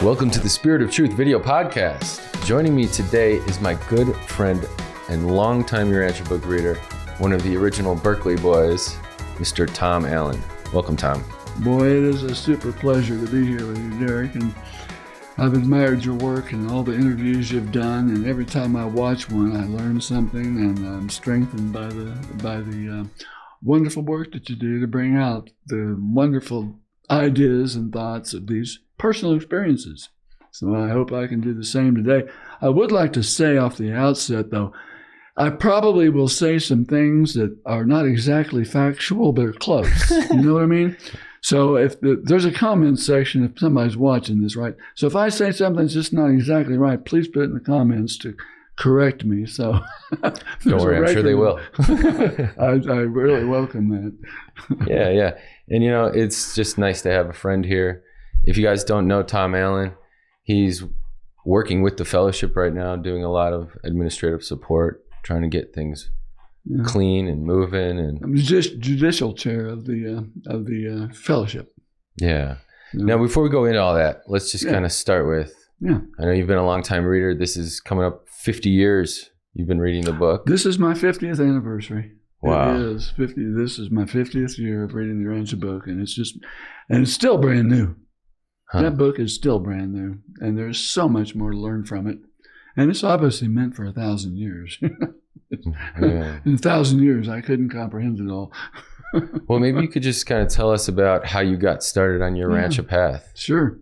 Welcome to the Spirit of Truth video podcast. Joining me today is my good friend and longtime Urantia Book reader, one of the original Berkeley boys, Mr. Tom Allen. Welcome, Tom. Boy, it is a super pleasure to be here with you, Derek. And I've admired your work and all the interviews you've done. And every time I watch one, I learn something, and I'm strengthened by the wonderful work that you do to bring out the wonderful ideas and thoughts of these personal experiences. So I hope I can do the same today. I would like to say off the outset, though, I probably will say some things that are not exactly factual, but are close. You know what I mean? So if there's a comment section, if somebody's watching this, right? So if I say something's just not exactly right, please put it in the comments to correct me. So don't worry, I'm sure they will. I really welcome that. Yeah. And, it's just nice to have a friend here. If you guys don't know Tom Allen, he's working with the fellowship right now, doing a lot of administrative support, trying to get things clean and moving. And I'm just Judicial Chair of the fellowship. Yeah. Now, before we go into all that, let's just kind of start with, I know you've been a long time reader. This is coming up 50 years you've been reading the book. This is my 50th anniversary. Wow. It is 50. This is my 50th year of reading the Urantia Book, and it's still brand new. Huh. That book is still brand new, and there's so much more to learn from it. And it's obviously meant for 1,000 years. In 1,000 years, I couldn't comprehend it all. Well, maybe you could just kind of tell us about how you got started on your Urantia path. Sure.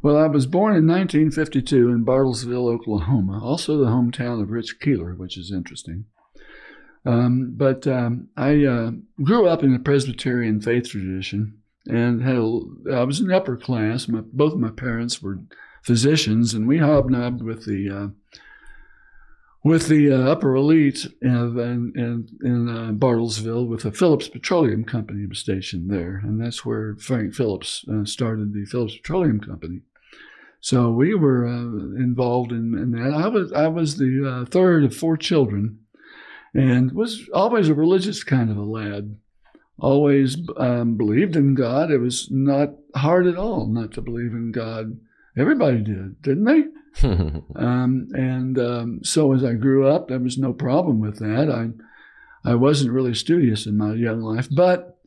Well, I was born in 1952 in Bartlesville, Oklahoma, also the hometown of Rich Keeler, which is interesting. But I grew up in a Presbyterian faith tradition and I was in the upper class. Both of my parents were physicians, and we hobnobbed with the upper elite in Bartlesville with the Phillips Petroleum Company was stationed there, and that's where Frank Phillips started the Phillips Petroleum Company. So we were involved in that. I was the third of four children, and was always a religious kind of a lad. Always believed in God. It was not hard at all not to believe in God. Everybody did, didn't they? So as I grew up, there was no problem with that. I wasn't really studious in my young life, but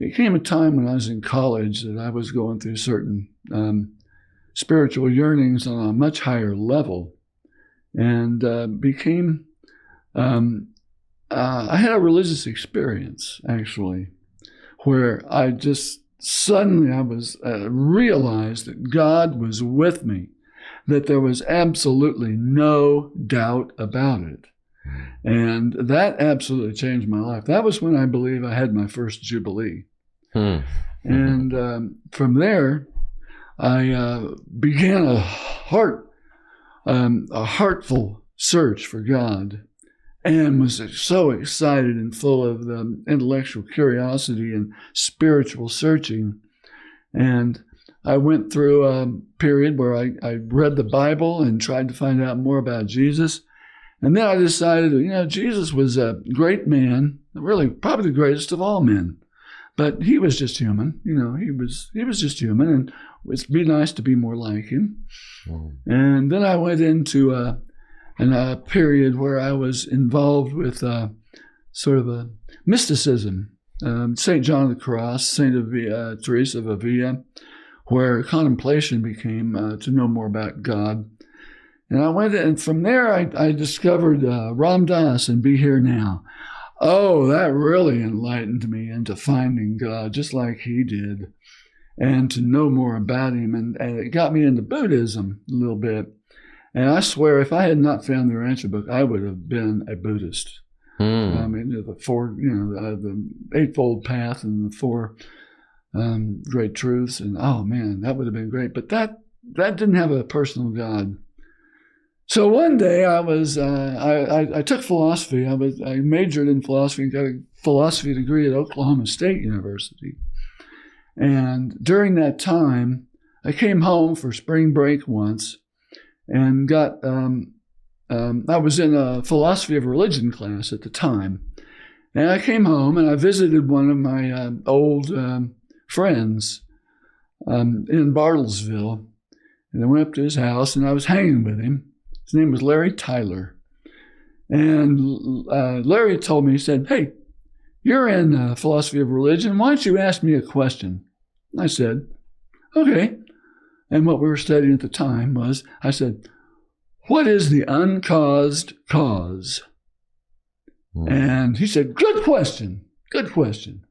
it came a time when I was in college that I was going through certain spiritual yearnings on a much higher level, and I had a religious experience, actually, where I just suddenly realized that God was with me, that there was absolutely no doubt about it. And that absolutely changed my life. That was when I believe I had my first Jubilee. And from there, I began a heartful search for God, and was so excited and full of intellectual curiosity and spiritual searching. And I went through a period where I read the Bible and tried to find out more about Jesus. And then I decided, Jesus was a great man, really probably the greatest of all men. But he was just human. He was just human, and it'd be nice to be more like him. And then I went into a period where I was involved with sort of a mysticism, St. John of the Cross, St. Teresa of Avila, where contemplation became to know more about God. And I went, and from there I discovered Ram Dass and Be Here Now. Oh, that really enlightened me into finding God just like he did, and to know more about him. And it got me into Buddhism a little bit. And I swear, if I had not found the Urantia Book, I would have been a Buddhist. I mean, the Eightfold Path and the Four Great Truths, and oh man, that would have been great. But that didn't have a personal God. So one day I took philosophy. I majored in philosophy and got a philosophy degree at Oklahoma State University. And during that time, I came home for spring break once. And I was in a philosophy of religion class at the time. And I came home and I visited one of my old friends in Bartlesville. And I went up to his house, and I was hanging with him. His name was Larry Tyler. And Larry told me, he said, "Hey, you're in philosophy of religion. Why don't you ask me a question?" I said, "Okay." And what we were studying at the time was, I said, "What is the uncaused cause?" And he said, "Good question, good question."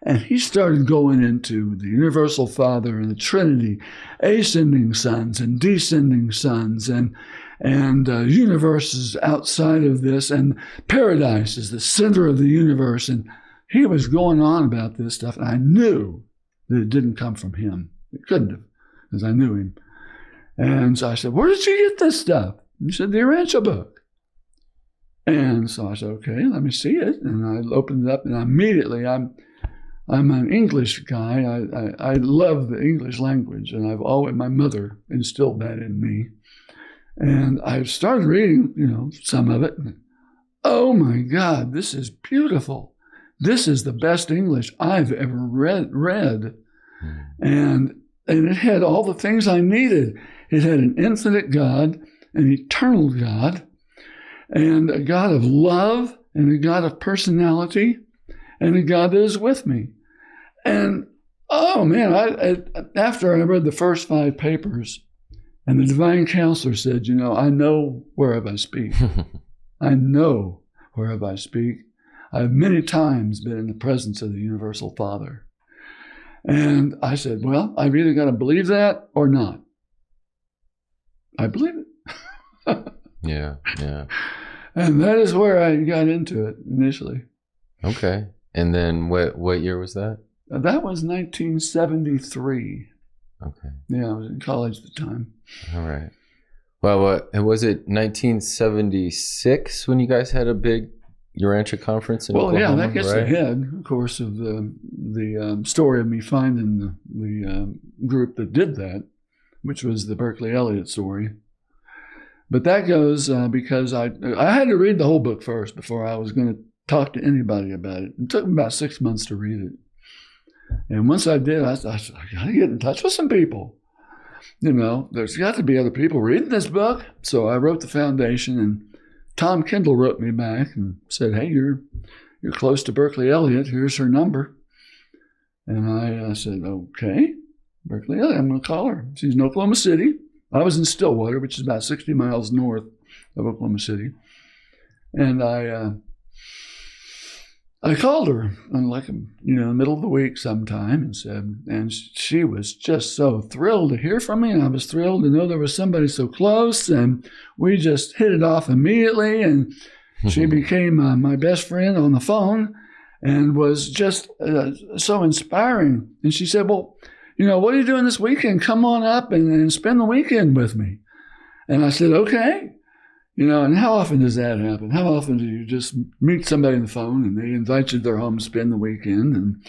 And he started going into the universal Father and the Trinity, ascending sons and descending sons, and universes outside of this, and paradise is the center of the universe. And he was going on about this stuff, and I knew that it didn't come from him. It couldn't have, because I knew him. And so I said, "Where did you get this stuff?" And he said, "The Urantia Book." And so I said, "Okay, let me see it." And I opened it up, and immediately, I'm an English guy. I love the English language, and I've always, my mother instilled that in me. And I started reading, some of it. And, oh my God, this is beautiful. This is the best English I've ever read. And it had all the things I needed. It had an infinite God, an eternal God, and a God of love, and a God of personality, and a God that is with me. And, oh man, after I read the first 5 papers, and the divine counselor said, "I know whereof I speak." I know whereof I speak. I've many times been in the presence of the universal Father. And I said, well, I've either got to believe that or not. I believe it. Yeah. And that is where I got into it initially. Okay. And then what year was that? That was 1973. Okay. Yeah, I was in college at the time. All right. Well, was it 1976 when you guys had a big Urantia conference in Oklahoma? Yeah, that gets ahead, of course, of the story of me finding the group that did that, which was the Berkeley Elliott story. But that goes because I had to read the whole book first before I was going to talk to anybody about it. It took me about 6 months to read it. And once I did, I got to get in touch with some people. There's got to be other people reading this book. So I wrote the foundation, and Tom Kendall wrote me back and said, "Hey, you're close to Berkeley Elliott. Here's her number." And I said, "Okay, Berkeley Elliott, I'm going to call her." She's in Oklahoma City. I was in Stillwater, which is about 60 miles north of Oklahoma City. And I called her in the middle of the week sometime and she was just so thrilled to hear from me, and I was thrilled to know there was somebody so close, and we just hit it off immediately, and she became my best friend on the phone and was just so inspiring. And she said, "Well, what are you doing this weekend? Come on up and spend the weekend with me." And I said, "Okay." And how often does that happen? How often do you just meet somebody on the phone and they invite you to their home to spend the weekend? And,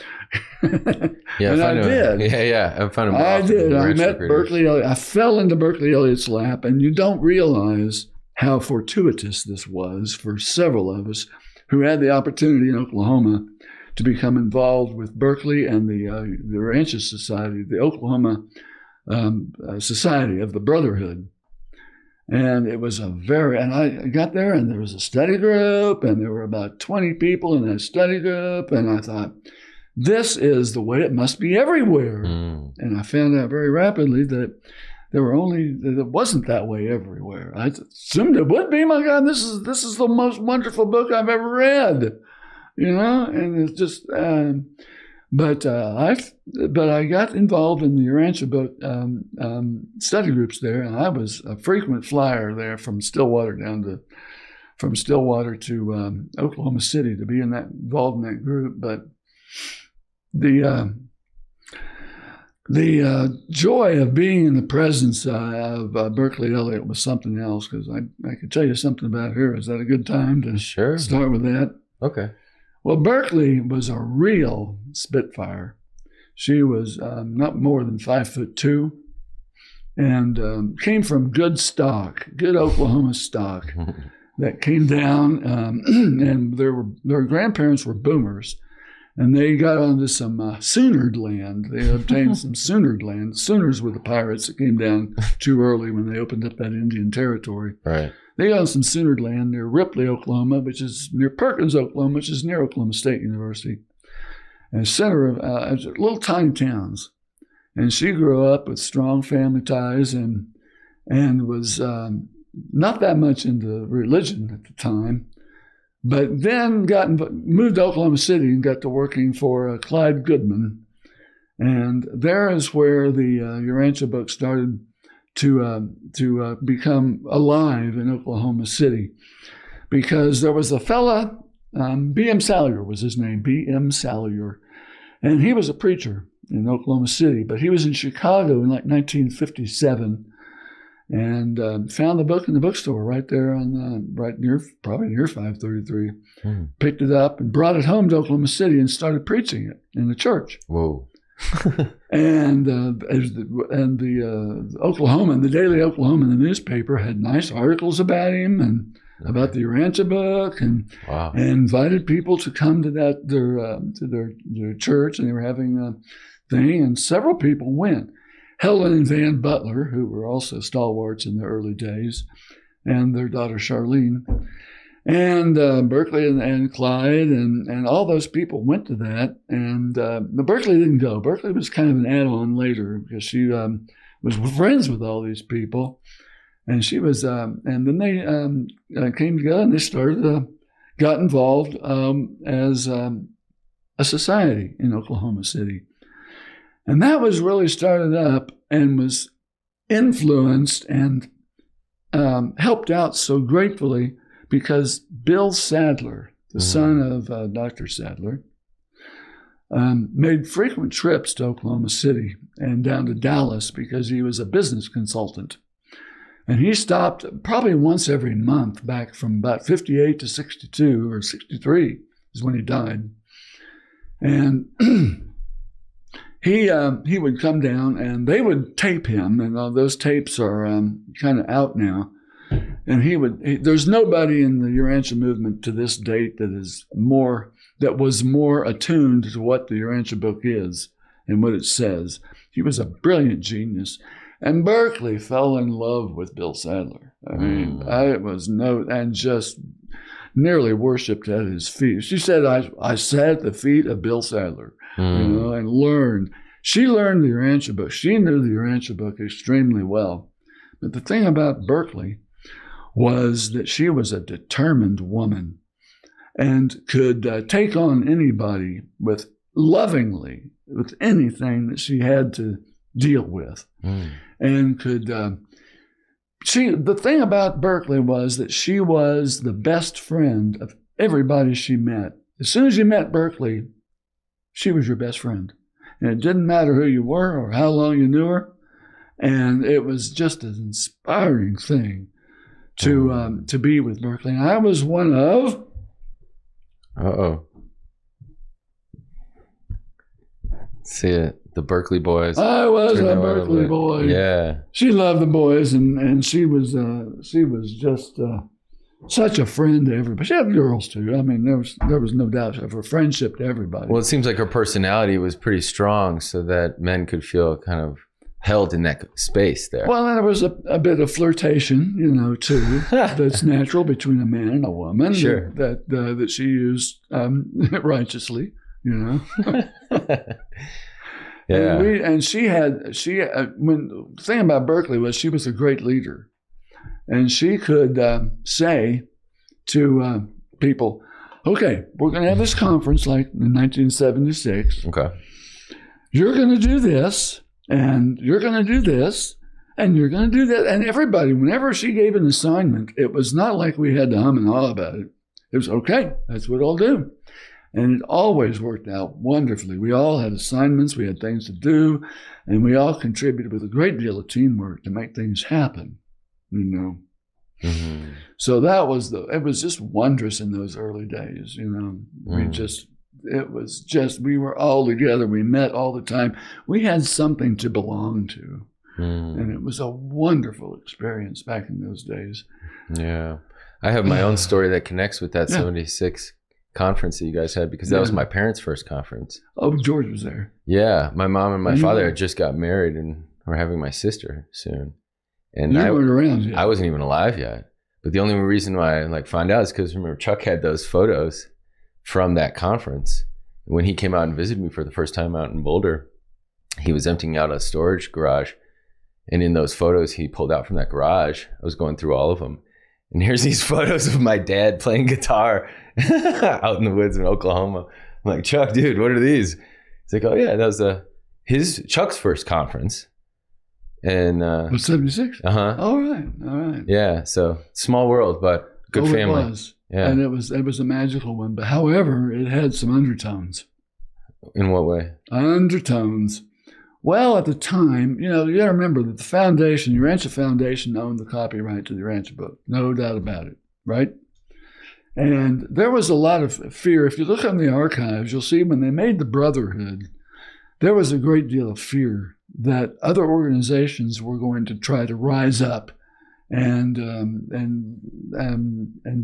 yeah, and I did. Yeah. I did. I met Berkeley Elliott. I fell into Berkeley Elliott's lap, and you don't realize how fortuitous this was for several of us who had the opportunity in Oklahoma to become involved with Berkeley and the Urantia Society, the Oklahoma Society of the Brotherhood. And it was and I got there, and there was a study group, and there were about 20 people in that study group. And I thought, this is the way it must be everywhere. And I found out very rapidly that it wasn't that way everywhere. I assumed it would be. My God, this is the most wonderful book I've ever read, and it's just, But I got involved in the Urantia Book study groups there, and I was a frequent flyer there from Stillwater to Oklahoma City to be involved in that group. But the joy of being in the presence of Berkeley Elliott was something else, because I could tell you something about her. Is that a good time to start with that? Okay. Well, Berkeley was a real spitfire. She was not more than 5'2", and came from good Oklahoma stock that came down. And their grandparents were boomers, And they got onto some Soonard land. They obtained some Soonard land. Sooners were the pirates that came down too early when they opened up that Indian territory. Right. They got on some Soonard land near Ripley, Oklahoma, which is near Perkins, Oklahoma, which is near Oklahoma State University. And center of little tiny towns. And she grew up with strong family ties and was not that much into religion at the time. But then moved to Oklahoma City and got to working for Clyde Goodman. And there is where the Urantia Book started to become alive in Oklahoma City. Because there was a fella, B.M. Salyer was his name, B.M. Salyer. And he was a preacher in Oklahoma City, but he was in Chicago in like 1957. And found the book in the bookstore right there probably near 533. Picked it up and brought it home to Oklahoma City and started preaching it in the church. Whoa. And the Oklahoman, the Daily Oklahoman, the newspaper had nice articles about him and about the Urantia Book, and invited people to come to their church, and they were having a thing, and several people went. Helen and Van Butler, who were also stalwarts in the early days, and their daughter Charlene, and Berkeley and Clyde, and all those people went to that. And Berkeley didn't go. Berkeley was kind of an add-on later because she was friends with all these people, and she was. And then they came together and they started, got involved as a society in Oklahoma City. And that was really started up and was influenced and helped out so gratefully because Bill Sadler, the son of Dr. Sadler, made frequent trips to Oklahoma City and down to Dallas because he was a business consultant. And he stopped probably once every month back from about 58 to 62 or 63 is when he died. And he would come down and they would tape him, and those tapes are kind of out now. And there's nobody in the Urantia movement to this date that was more attuned to what the Urantia Book is and what it says. He was a brilliant genius. And Berkeley fell in love with Bill Sadler. I mean, and just nearly worshipped at his feet. She said, I sat at the feet of Bill Sadler, and learned. She learned the Urantia Book. She knew the Urantia Book extremely well. But the thing about Berkeley was that she was a determined woman and could take on anybody lovingly with anything that she had to deal with. And could the thing about Berkeley was that she was the best friend of everybody she met. As soon as you met Berkeley, she was your best friend. And it didn't matter who you were or how long you knew her. And it was just an inspiring thing to be with Berkeley. And I was one of... See it. The Berkeley boys. I was a Berkeley boy. Yeah. She loved the boys, and she was just such a friend to everybody. She had girls too. I mean, there was no doubt of her friendship to everybody. Well, it seems like her personality was pretty strong, so that men could feel kind of held in that space there. Well, there was a bit of flirtation, too. That's natural between a man and a woman. Sure. That she used righteously, Yeah. And when the thing about Berkeley was she was a great leader, and she could say to people, "Okay, we're going to have this conference like in 1976. Okay, you're going to do this, and you're going to do this, and you're going to do that." And everybody, whenever she gave an assignment, it was not like we had to hum and haw about it. It was okay. That's what I'll do. And it always worked out wonderfully. We all had assignments, we had things to do, and we all contributed with a great deal of teamwork to make things happen, So it was just wondrous in those early days, we were all together. We met all the time. We had something to belong to. And it was a wonderful experience back in those days. Yeah. I have my own story that connects with that 76 conference that you guys had, because that was my parents' first conference. Oh, George was there. Yeah, my mom and my father had just got married, and we're having my sister soon. And you weren't around yet. I wasn't even alive yet. But the only reason why I found out is because remember Chuck had those photos from that conference. When he came out and visited me for the first time out in Boulder, he was emptying out a storage garage. And in those photos he pulled out from that garage, I was going through all of them. And here's these photos of my dad playing guitar out in the woods in Oklahoma. I'm like, Chuck, dude, what are these? He's like, oh yeah, that was Chuck's first conference. And 76? Uh-huh. All right. Yeah, so small world, but good family. It was. Yeah. And it was a magical one. But however, it had some undertones. In what way? Undertones. Well, at the time, you got to remember that the foundation, Urantia Foundation, owned the copyright to the Urantia Book. No doubt about it, right? And there was a lot of fear. If you look on the archives, you'll see when they made the Brotherhood, there was a great deal of fear that other organizations were going to try to rise up and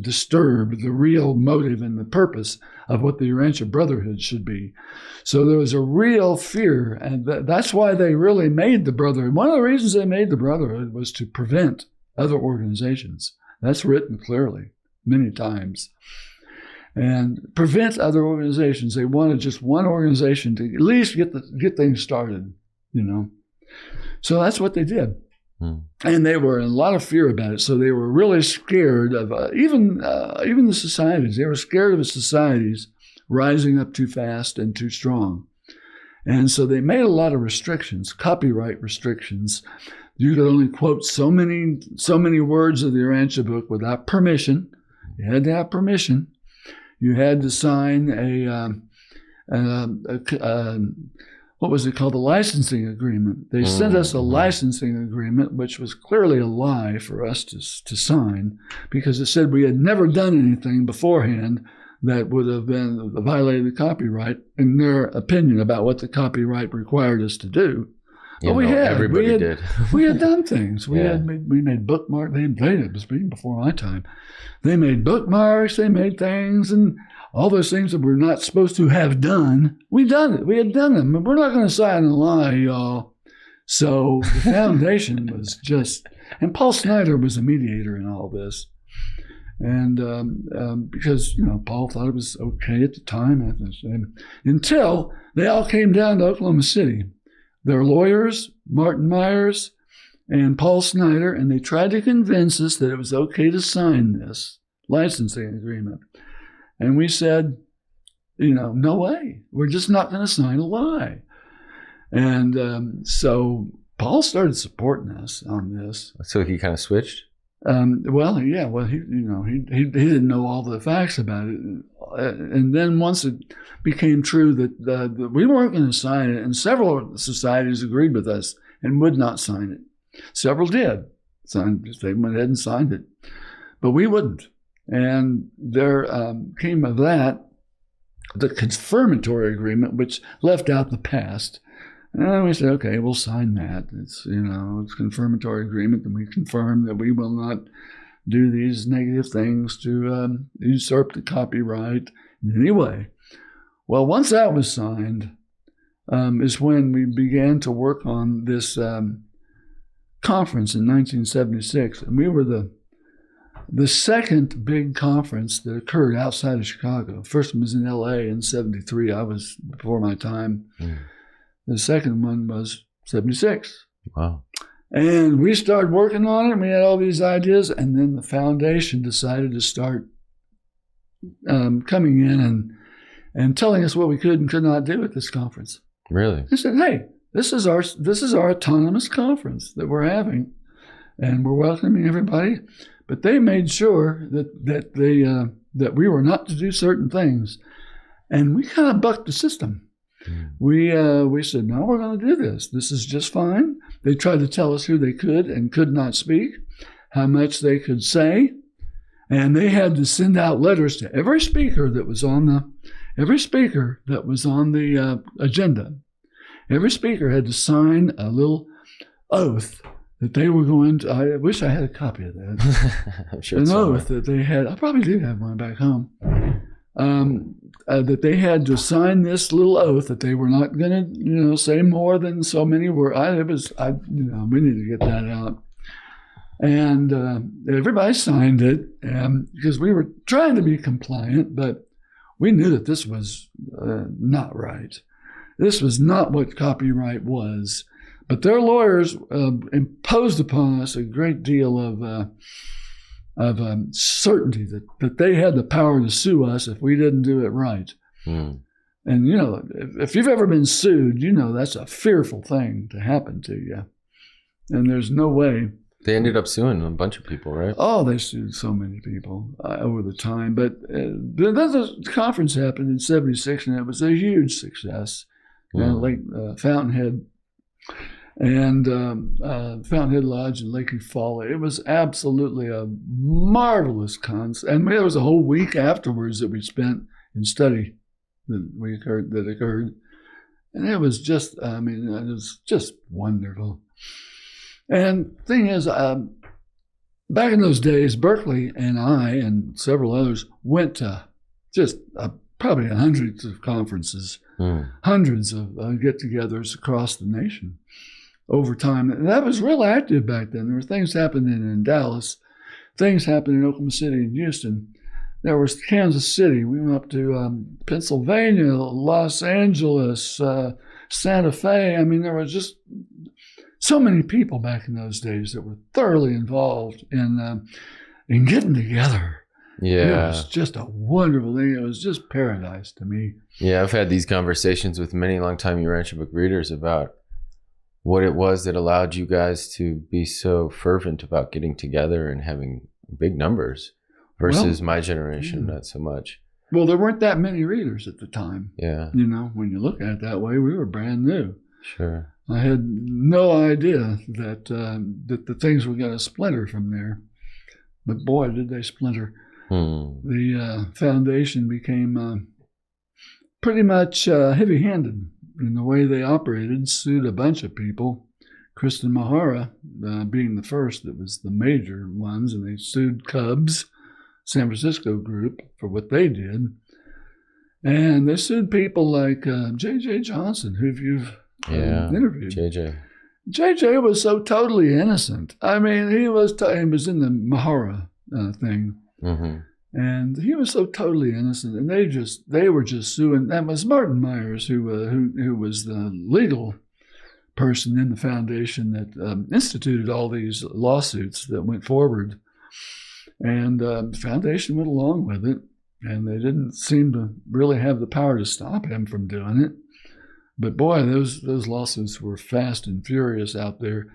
disturb the real motive and the purpose of what the Urantia Brotherhood should be. So there was a real fear, and that's why they really made the Brotherhood. One of the reasons they made the Brotherhood was to prevent other organizations. That's written clearly many times. And prevent other organizations. They wanted just one organization to at least get things started, So that's what they did. And they were in a lot of fear about it. So they were really scared of even the societies. They were scared of the societies rising up too fast and too strong. And so they made a lot of restrictions, copyright restrictions. You could only quote so many words of the Urantia Book without permission. You had to have permission. You had to sign what was it called? The licensing agreement. They sent us a licensing agreement, which was clearly a lie for us to sign, because it said we had never done anything beforehand that would have been violated the copyright, in their opinion, about what the copyright required us to do. But we had. Everybody did. We had done things. We made bookmarks. It was before my time. They made bookmarks. They made things, and all those things that we're not supposed to have done. We done it. We had done them. We're not going to sign a lie, y'all. So the foundation was just, and Paul Snyder was a mediator in all this, and because Paul thought it was okay at the time, and until they all came down to Oklahoma City. Their lawyers, Martin Myers and Paul Snyder, and they tried to convince us that it was okay to sign this licensing agreement. And we said, no way. We're just not going to sign a lie. And so Paul started supporting us on this. So he kind of switched? He didn't know all the facts about it. And then once it became true that we weren't going to sign it, and several societies agreed with us and would not sign it. Several did. They went ahead and signed it. But we wouldn't. And there came of that the confirmatory agreement, which left out the past. And we said, okay, we'll sign that. It's, it's a confirmatory agreement, and we confirm that we will not do these negative things to usurp the copyright in any way. Well, once that was signed, is when we began to work on this conference in 1976. And we were the second big conference that occurred outside of Chicago. First one was in LA in 73. I was before my time. The second one was 76. Wow. And we started working on it, and we had all these ideas, and then the foundation decided to start coming in and telling us what we could and could not do at this conference. Really? They said, hey, this is our autonomous conference that we're having, and we're welcoming everybody. But they made sure that we were not to do certain things. And we kind of bucked the system. We said, no, we're going to do this. This is just fine. They tried to tell us who they could and could not speak, how much they could say, and they had to send out letters to every speaker that was on the agenda. Every speaker had to sign a little oath that they were going to. I wish I had a copy of that. I'm sure an it's oath that they had. I probably do have one back home. that they had to sign this little oath that they were not going to, say more than so many words. We need to get that out. And everybody signed it because we were trying to be compliant, but we knew that this was not right. This was not what copyright was. But their lawyers imposed upon us a great deal of certainty that they had the power to sue us if we didn't do it right. Mm. And, if you've ever been sued, that's a fearful thing to happen to you. And there's no way. They ended up suing a bunch of people, right? Oh, they sued so many people over the time. But then the conference happened in 76, and it was a huge success. Lake Fountainhead and Fountainhead Lodge in Lake Eufaula. It was absolutely a marvelous concert. And there was a whole week afterwards that we spent in study that occurred. And it was just, it was just wonderful. And the thing is, back in those days, Berkeley and I and several others went to just probably hundreds of conferences, hundreds of get-togethers across the nation over time. And that was real active back then. There were things happening in Dallas, things happening in Oklahoma City and Houston. There was Kansas City. We went up to Pennsylvania, Los Angeles, Santa Fe. There was just so many people back in those days that were thoroughly involved in getting together. Yeah. It was just a wonderful thing. It was just paradise to me. Yeah, I've had these conversations with many longtime Urantia Book readers about what it was that allowed you guys to be so fervent about getting together and having big numbers versus my generation, not so much. Well, there weren't that many readers at the time. Yeah. When you look at it that way, we were brand new. Sure. I had no idea that the things were going to splinter from there. But boy, did they splinter. The foundation became pretty much heavy-handed in the way they operated, sued a bunch of people, Kristen Mahara being the first that was the major ones, and they sued Cubs, San Francisco group, for what they did. And they sued people like J.J. Johnson, who you've interviewed. JJ was so totally innocent. He was in the Mahara thing. Mm-hmm. And he was so totally innocent, and they were just suing. That was Martin Myers, who was the legal person in the foundation that instituted all these lawsuits that went forward, and the foundation went along with it, and they didn't seem to really have the power to stop him from doing it. But boy, those lawsuits were fast and furious out there,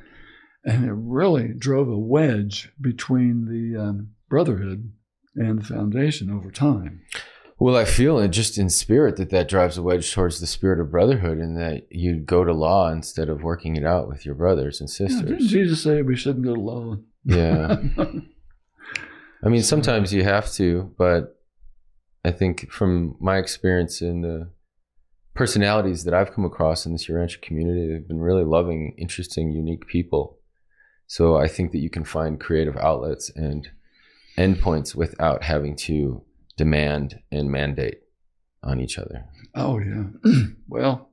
and it really drove a wedge between the brotherhood and the foundation over time. Well, I feel just in spirit that drives a wedge towards the spirit of brotherhood, and that you go to law instead of working it out with your brothers and sisters. Yeah, didn't Jesus say we shouldn't go to law? Yeah. Sometimes you have to, but I think from my experience in the personalities that I've come across in this Urantia community, they've been really loving, interesting, unique people. So I think that you can find creative outlets and endpoints without having to demand and mandate on each other. Oh, yeah. Well,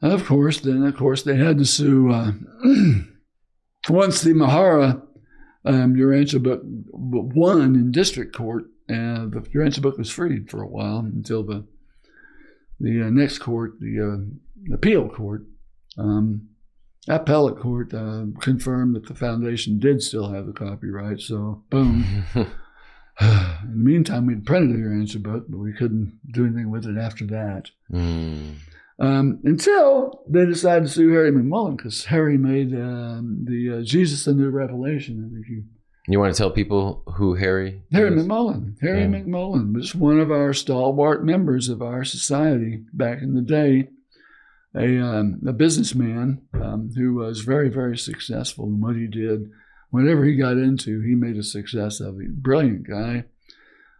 of course, they had to sue. Once the Mahara Urantia Book won in district court, the Urantia Book was freed for a while until the next court, the appeal court, appellate court confirmed that the foundation did still have the copyright. So, boom. In the meantime, we'd printed the Urantia Book, but we couldn't do anything with it after that. Until they decided to sue Harry McMullen, because Harry made the Jesus a New Revelation. I think you want to tell people who Harry McMullen. Harry McMullen was one of our stalwart members of our society back in the day. A businessman who was very, very successful in what he did. Whatever he got into, he made a success of it. Brilliant guy.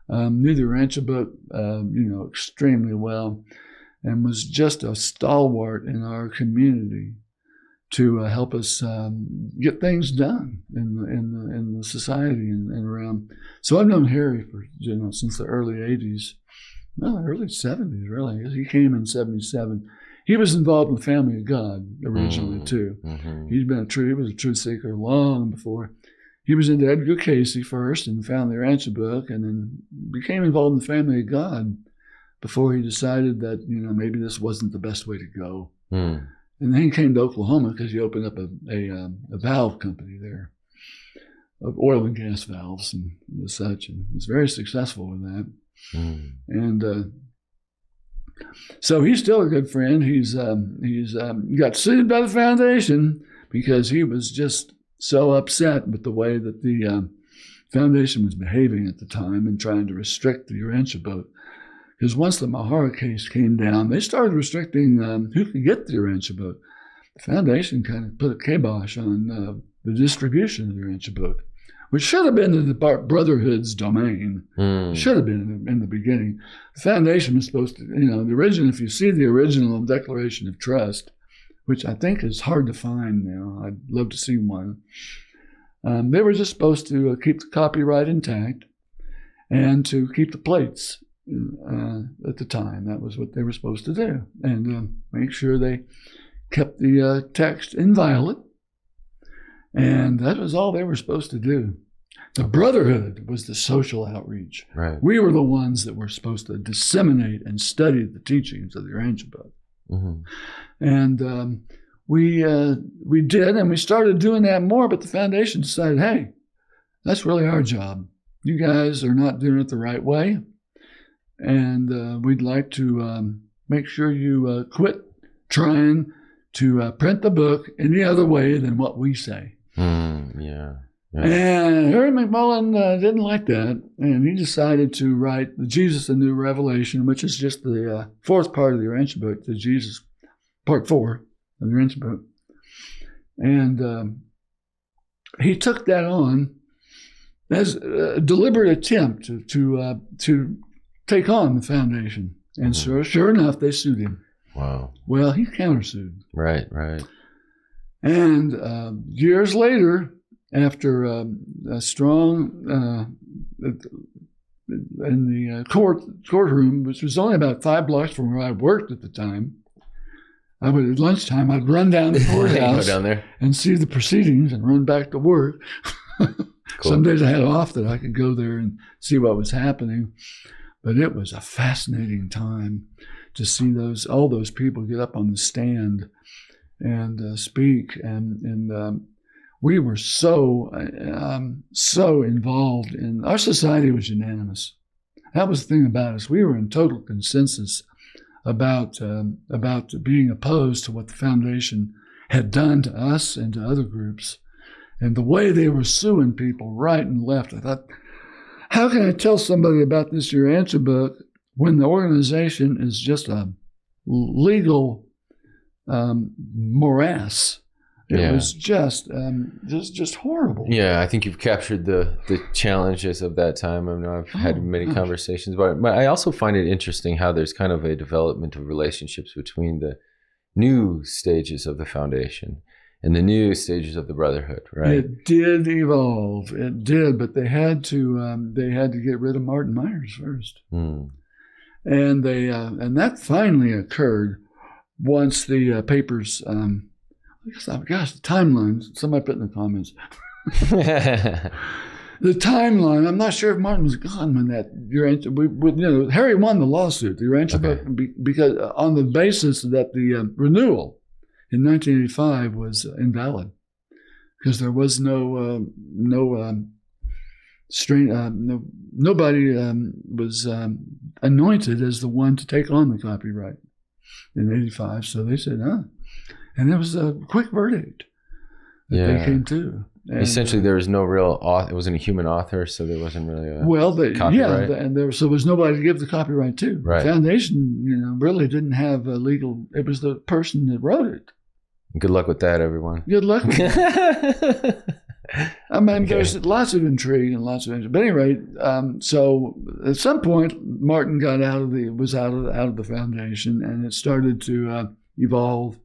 Knew the Urantia Book, extremely well, and was just a stalwart in our community. to help us get things done in the society and around. So I've known Harry for since the early '80s, early '70s really. He came in '77. He was involved in the Family of God originally too. Mm-hmm. He was a truth seeker long before. He was into Edgar Cayce first and found the Urantia Book, and then became involved in the Family of God before he decided that maybe this wasn't the best way to go. Mm. And then he came to Oklahoma because he opened up a valve company there of oil and gas valves and such, and was very successful with that. Mm. And so he's still a good friend. He's got sued by the foundation because he was just so upset with the way that the foundation was behaving at the time and trying to restrict the Urantia Book. Because once the Mahara case came down, they started restricting who could get the Urantia Book. The foundation kind of put a kibosh on the distribution of the Urantia Book, which should have been in the brotherhood's domain. Should have been in the beginning. The foundation was supposed to, the original, if you see the original Declaration of Trust, which I think is hard to find now, I'd love to see one. They were just supposed to keep the copyright intact and to keep the plates at the time. That was what they were supposed to do, and make sure they kept the text inviolate. And that was all they were supposed to do. The brotherhood was the social outreach. Right. We were the ones that were supposed to disseminate and study the teachings of the Urantia Book. Mm-hmm. And we did, and we started doing that more, but the foundation decided, hey, that's really our job. You guys are not doing it the right way, and we'd like to make sure you quit trying to print the book any other way than what we say. Yeah. And Harry McMullen didn't like that, and he decided to write The Jesus, a New Revelation, which is just the fourth part of the Urantia Book, the Jesus, part 4 of the Urantia Book. And he took that on as a deliberate attempt to take on the foundation. And so, sure enough, they sued him. Wow. Well, he countersued. Right. And years later, after a strong in the courtroom, which was only about 5 blocks from where I worked at the time, at lunchtime, I'd run down the courthouse down there and see the proceedings and run back to work. Cool. Some days I had off that I could go there and see what was happening. But it was a fascinating time to see all those people get up on the stand and speak. And we were so involved in, our society was unanimous. That was the thing about us. We were in total consensus about being opposed to what the foundation had done to us and to other groups. And the way they were suing people right and left, I thought, how can I tell somebody about this Urantia Book when the organization is just a legal morass? It was just horrible. Yeah, I think you've captured the challenges of that time. I know I've had many conversations about it, but I also find it interesting how there's kind of a development of relationships between the new stages of the foundation and the new stages of the brotherhood, right? It did evolve. It did, but they had to get rid of Martin Myers first, and that finally occurred once the papers. Gosh, the timeline. Somebody put in the comments. The timeline. I'm not sure if Martin was gone when that Urantia. Harry won the lawsuit, the Urantia Book, because on the basis that the renewal in 1985 was invalid, because there was nobody was anointed as the one to take on the copyright in '85. So they said, and it was a quick verdict that they came to. And, essentially, there was no real author. It wasn't a human author, so there wasn't really a copyright. And there was nobody to give the copyright to. Right. The foundation, really didn't have a legal. It was the person that wrote it. Good luck with that, everyone. Good luck with that. I mean, there's lots of intrigue and lots of interest. But anyway, so at some point, Martin got out of the foundation, and it started to evolve.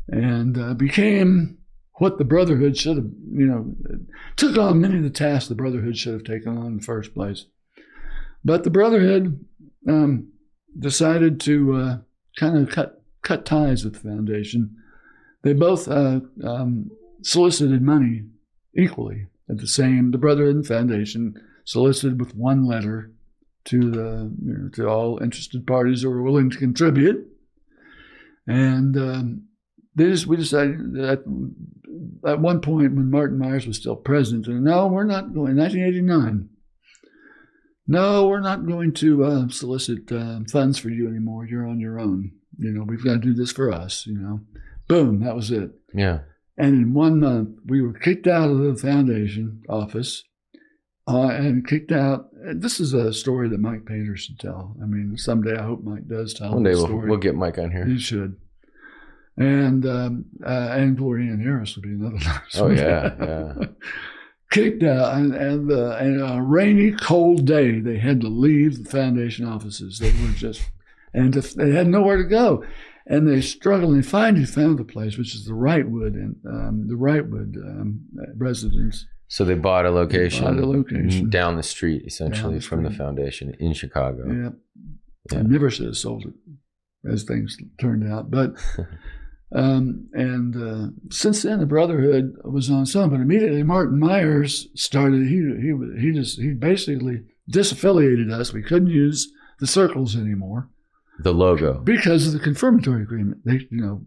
and became what the Brotherhood should have, took on many of the tasks the Brotherhood should have taken on in the first place. But the Brotherhood decided to kind of cut ties with the foundation. They both solicited money equally at the Brotherhood and Foundation solicited with one letter to all interested parties who were willing to contribute. And we decided that at one point when Martin Myers was still president, no, we're not going, 1989, no, we're not going to solicit funds for you anymore. You're on your own. We've got to do this for us, Boom, that was it. Yeah. And in 1 month, we were kicked out of the foundation office and kicked out. This is a story that Mike Pater should tell. I mean, someday I hope Mike does tell One day the story. we'll get Mike on here. He should. And Gloria Ann Harris would be another nice Oh, one. yeah. Kicked out. And a rainy, cold day, they had to leave the foundation offices. They were just, and they had nowhere to go. And they struggled and finally found a place, which is the Wrightwood residence. So they bought a location down the street, essentially, from the foundation in Chicago. Yeah. I never should have sold it, as things turned out. But since then, the Brotherhood was on some. But immediately, Martin Myers started. He basically disaffiliated us. We couldn't use the circles anymore. The logo. Because of the confirmatory agreement. You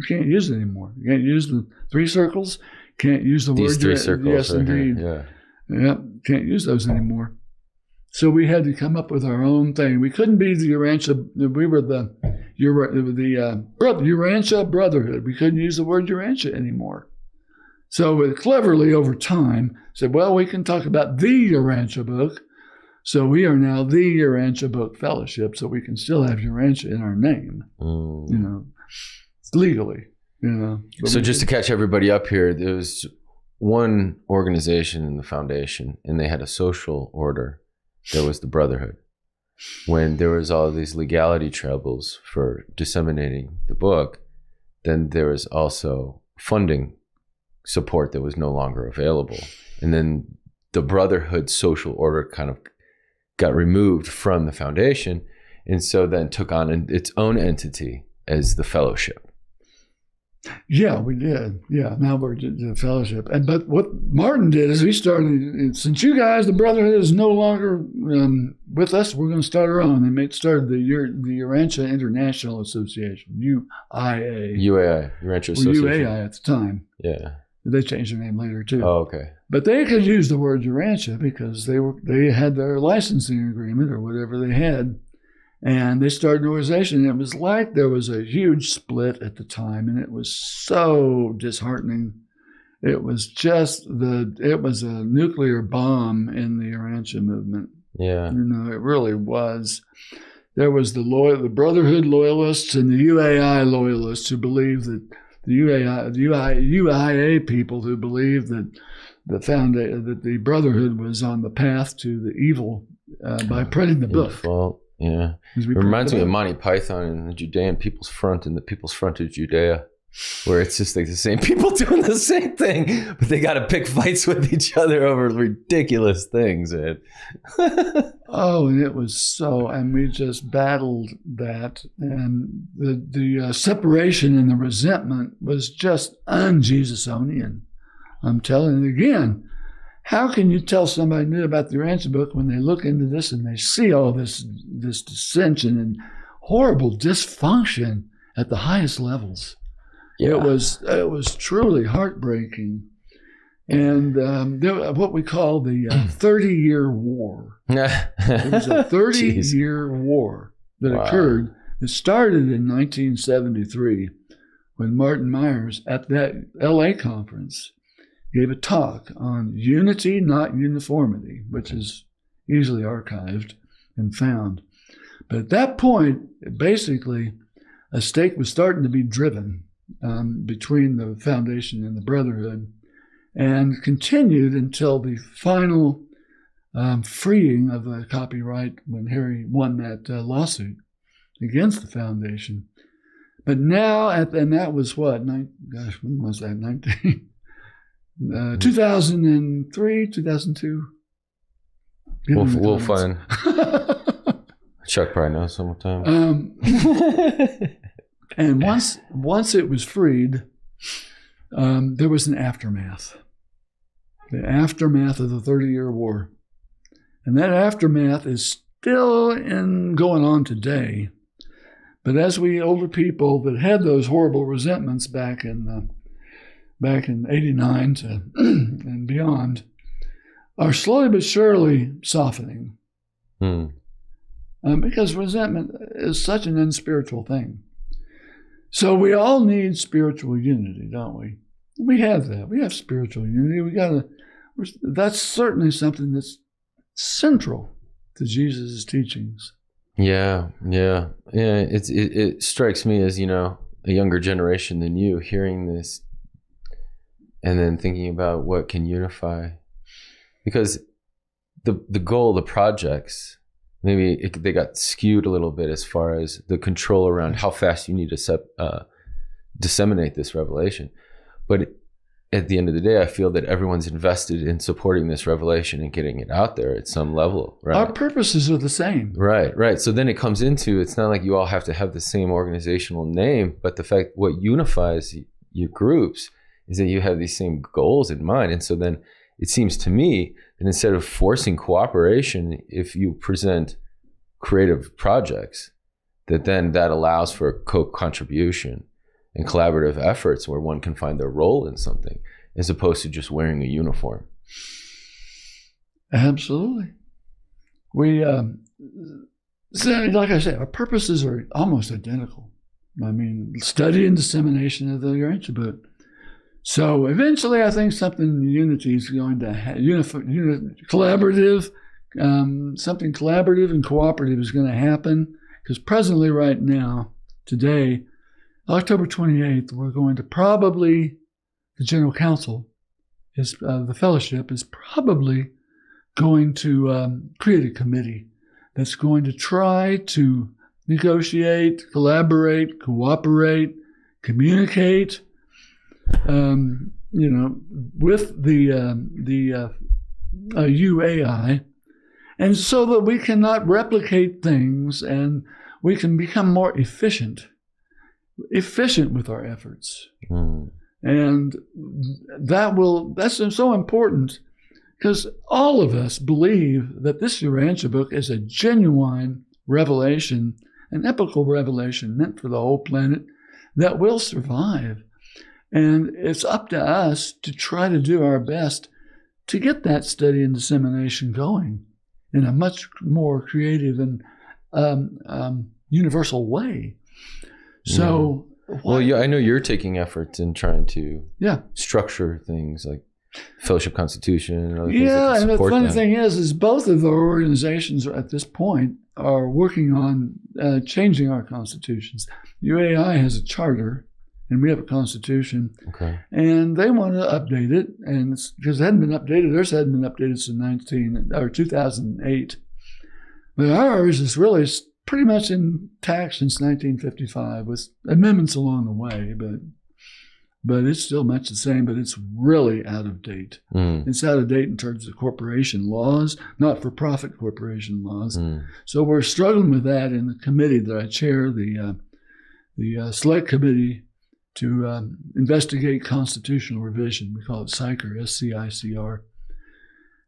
can't use it anymore. You can't use the 3 circles. Can't use the These word. 3 circles. Yes, indeed. Here. Yeah. Can't use those anymore. So we had to come up with our own thing. We couldn't be the Urantia. We were the Urantia Brotherhood. We couldn't use the word Urantia anymore. So we cleverly over time said, well, we can talk about the Urantia Book. So we are now the Urantia Book Fellowship, so we can still have Urantia in our name, legally. So just to catch everybody up here, there was one organization in the foundation, and they had a social order. There was the Brotherhood. When there was all these legality troubles for disseminating the book, then there was also funding support that was no longer available. And then the Brotherhood social order kind of got removed from the foundation, and so then took on its own entity as the fellowship. Yeah, we did. Yeah, now we're the fellowship. But what Martin did is he started, since you guys, the Brotherhood is no longer with us, we're going to start our own. They started the Urantia International Association, UIA. Urantia Association. UAI at the time. Yeah. They changed their name later too. Oh, okay. But they could use the word Urantia because they had their licensing agreement or whatever they had, and they started an organization. And it was like there was a huge split at the time, and it was so disheartening. It was it was a nuclear bomb in the Urantia movement. Yeah, it really was. There was the Brotherhood loyalists and the UAI loyalists who believed that. The UIA people who believed that the Brotherhood was on the path to the evil by printing the book. Fault. Yeah, it reminds me of Monty Python and the Judean People's Front and the People's Front of Judea, where it's just like the same people doing the same thing, but they got to pick fights with each other over ridiculous things, man. Oh, and it was so, and we just battled that, and the separation and the resentment was just un-Jesusonian. I'm telling you again, how can you tell somebody new about the Urantia Book when they look into this and they see all this dissension and horrible dysfunction at the highest levels? Yeah. It was truly heartbreaking. And what we call the 30-year war. It was a 30-year war that occurred. It started in 1973 when Martin Myers at that LA conference gave a talk on unity, not uniformity, which is easily archived and found. But at that point, basically, a stake was starting to be driven between the foundation and the Brotherhood, and continued until the final freeing of the copyright when Harry won that lawsuit against the foundation. But now, and that was what? When was that? 2003, 2002. We'll find. Chuck probably knows sometime. And once it was freed, there was an aftermath. The aftermath of the 30-Year War. And that aftermath is still going on today. But as we older people that had those horrible resentments back in '89 and beyond are slowly but surely softening. Because resentment is such an unspiritual thing. So we all need spiritual unity, don't we? We have that. We have spiritual unity. That's certainly something that's central to Jesus' teachings. Yeah. It strikes me as, a younger generation than you hearing this and then thinking about what can unify. Because the goal of the projects, maybe they got skewed a little bit as far as the control around how fast you need to disseminate this revelation. But at the end of the day, I feel that everyone's invested in supporting this revelation and getting it out there at some level, right? Our purposes are the same. Right. So then it comes into, it's not like you all have to have the same organizational name, but the fact what unifies your groups is that you have these same goals in mind. And so then it seems to me that instead of forcing cooperation, if you present creative projects, that allows for co-contribution and collaborative efforts where one can find their role in something as opposed to just wearing a uniform. Absolutely. We, like I said, our purposes are almost identical. I mean, study and dissemination of the Urantia Book. So eventually I think something unity is going to collaborative, something collaborative and cooperative is going to happen. Because presently right now, today, October 28th, we're going to probably, the General Council, the fellowship is probably going to create a committee that's going to try to negotiate, collaborate, cooperate, communicate, with the UAI, and so that we cannot replicate things and we can become more efficient with our efforts. And that's so important because all of us believe that this Urantia Book is a genuine revelation, an epical revelation meant for the whole planet that will survive. And it's up to us to try to do our best to get that study and dissemination going in a much more creative and universal way. So, I know you're taking efforts in trying to structure things like Fellowship Constitution and other things that can and the support funny that. thing is both of our organizations at this point are working on changing our constitutions. UAI has a charter, and we have a constitution, and they want to update it, and because it hadn't been updated, theirs hadn't been updated since 2008, but ours is really pretty much intact since 1955 with amendments along the way, but it's still much the same, but it's really out of date. It's out of date in terms of corporation laws, not-for-profit corporation laws. So we're struggling with that in the committee that I chair, the select committee to investigate constitutional revision. We call it SCICR, S-C-I-C-R.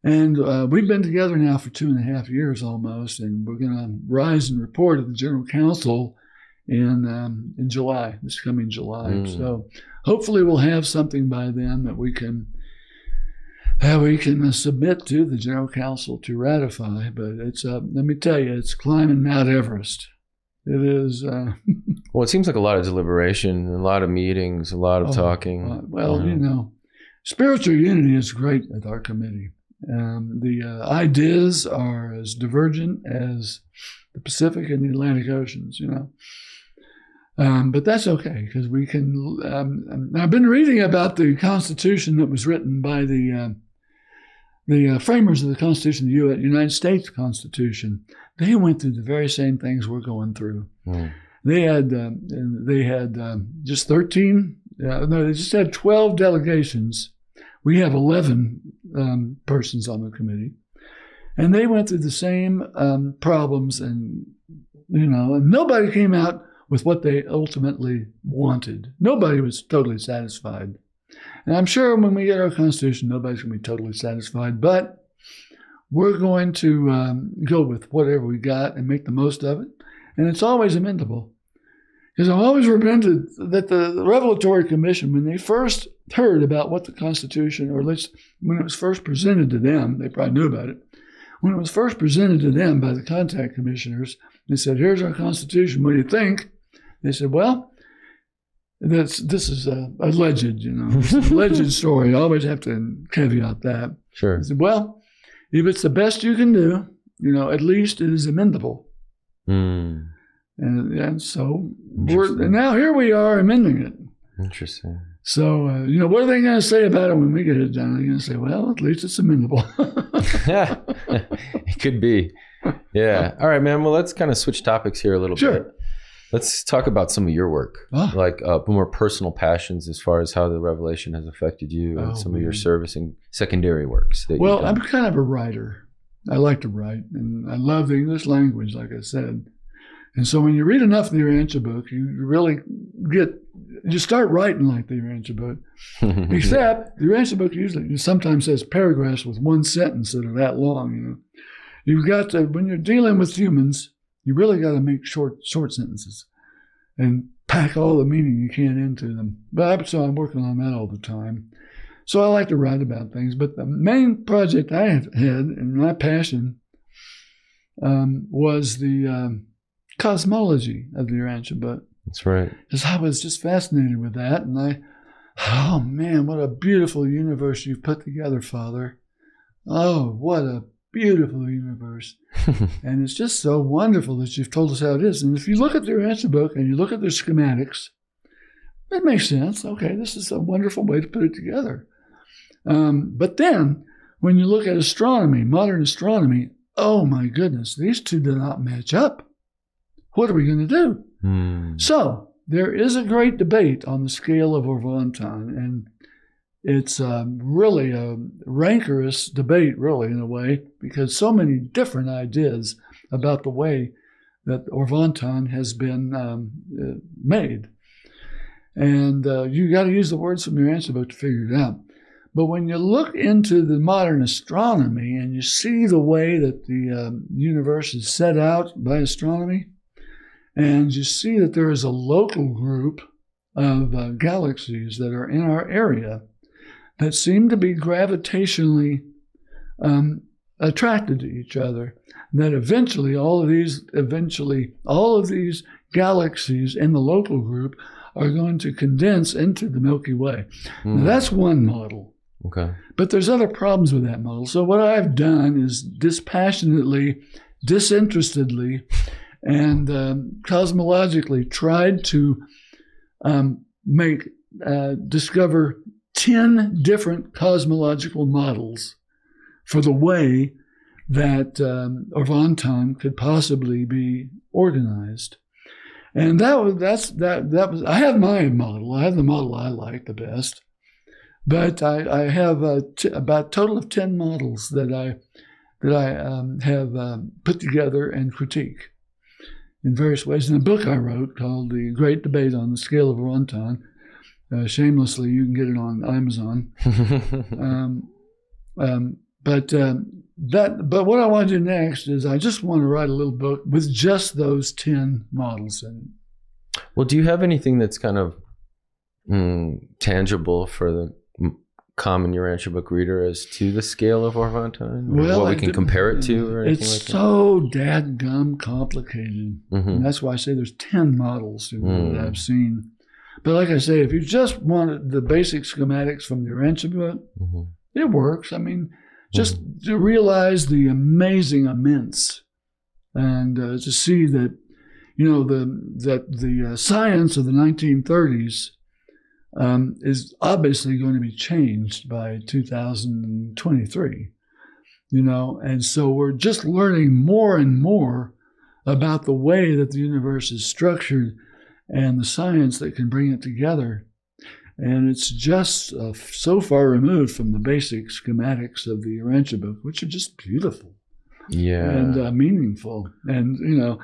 And we've been together now for 2.5 years almost, and we're going to rise and report at the General Council in July, this coming July. So hopefully we'll have something by then that we can submit to the General Council to ratify. But it's let me tell you, it's climbing Mount Everest. It is. Well, it seems like a lot of deliberation, a lot of meetings, a lot of talking. Spiritual unity is great at our committee. The ideas are as divergent as the Pacific and the Atlantic Oceans, but that's okay because we can. I've been reading about the Constitution that was written by the framers of the Constitution, the United States Constitution. They went through the very same things we're going through. They had just 13. No, they just had 12 delegations. We have 11 persons on the committee, and they went through the same problems, and and nobody came out with what they ultimately wanted. Nobody was totally satisfied. And I'm sure when we get our Constitution, nobody's going to be totally satisfied, but we're going to go with whatever we got and make the most of it. And it's always amendable. Because I'm always reminded that the Revelatory Commission, when they first heard about what the Constitution, or at least when it was first presented to them, they probably knew about it. When it was first presented to them by the contact commissioners, they said, here's our Constitution, what do you think? They said, well, this is alleged, it's an alleged story. I always have to caveat that. Sure. They said, well, if it's the best you can do, at least it is amendable. Mm. And so now here we are amending it. Interesting. So, what are they going to say about it when we get it done? They're going to say, well, at least it's amendable. It could be. Yeah. All right, man. Well, let's kind of switch topics here a little bit. Let's talk about some of your work, like more personal passions as far as how the revelation has affected you and some of your service and secondary works. Well, I'm kind of a writer. I like to write, and I love the English language, like I said. And so when you read enough of the Urantia Book, you really you start writing like the Urantia Book. Except the Urantia Book usually sometimes has paragraphs with one sentence that are that long. You've got to, when you're dealing with humans, you really got to make short sentences and pack all the meaning you can into them. So I'm working on that all the time. So I like to write about things. But the main project I had and my passion was the Cosmology of the Urantia Book. That's right. Because I was just fascinated with that. And oh man, what a beautiful universe you've put together, Father. Oh, what a beautiful universe. And it's just so wonderful that you've told us how it is. And if you look at the Urantia Book and you look at the schematics, it makes sense. Okay, this is a wonderful way to put it together. But then when you look at astronomy, modern astronomy, oh my goodness, these two do not match up. What are we going to do? So there is a great debate on the scale of Orvonton, and it's really a rancorous debate, really, in a way, because so many different ideas about the way that Orvonton has been made. And you got to use the words from your Urantia Book to figure it out. But when you look into the modern astronomy and you see the way that the universe is set out by astronomy, and you see that there is a local group of galaxies that are in our area that seem to be gravitationally attracted to each other, that eventually all of these galaxies in the local group are going to condense into the Milky Way. Now, that's one model. Okay. But there's other problems with that model. So what I've done is dispassionately, disinterestedly, and cosmologically tried to discover 10 different cosmological models for the way that Orvonton could possibly be organized. And that was I have my model. I have the model I like the best. But I have about a total of 10 models that I have put together and critique in various ways. In a book I wrote called The Great Debate on the Scale of Orvonton, shamelessly, you can get it on Amazon. But what I want to do next is I just want to write a little book with just those 10 models in it. Well, do you have anything that's kind of tangible for the common Urantia Book reader as to the scale of Orvonton? Well, what we can compare it to or anything like that? It's so dadgum complicated. And that's why I say there's 10 models that I've seen. But like I say, if you just wanted the basic schematics from the Urantia Book, it works. I mean, just to realize the amazing immense and to see that, the science of the 1930s is obviously going to be changed by 2023, and so we're just learning more and more about the way that the universe is structured and the science that can bring it together. And it's just so far removed from the basic schematics of the Urantia Book, which are just beautiful and meaningful. And,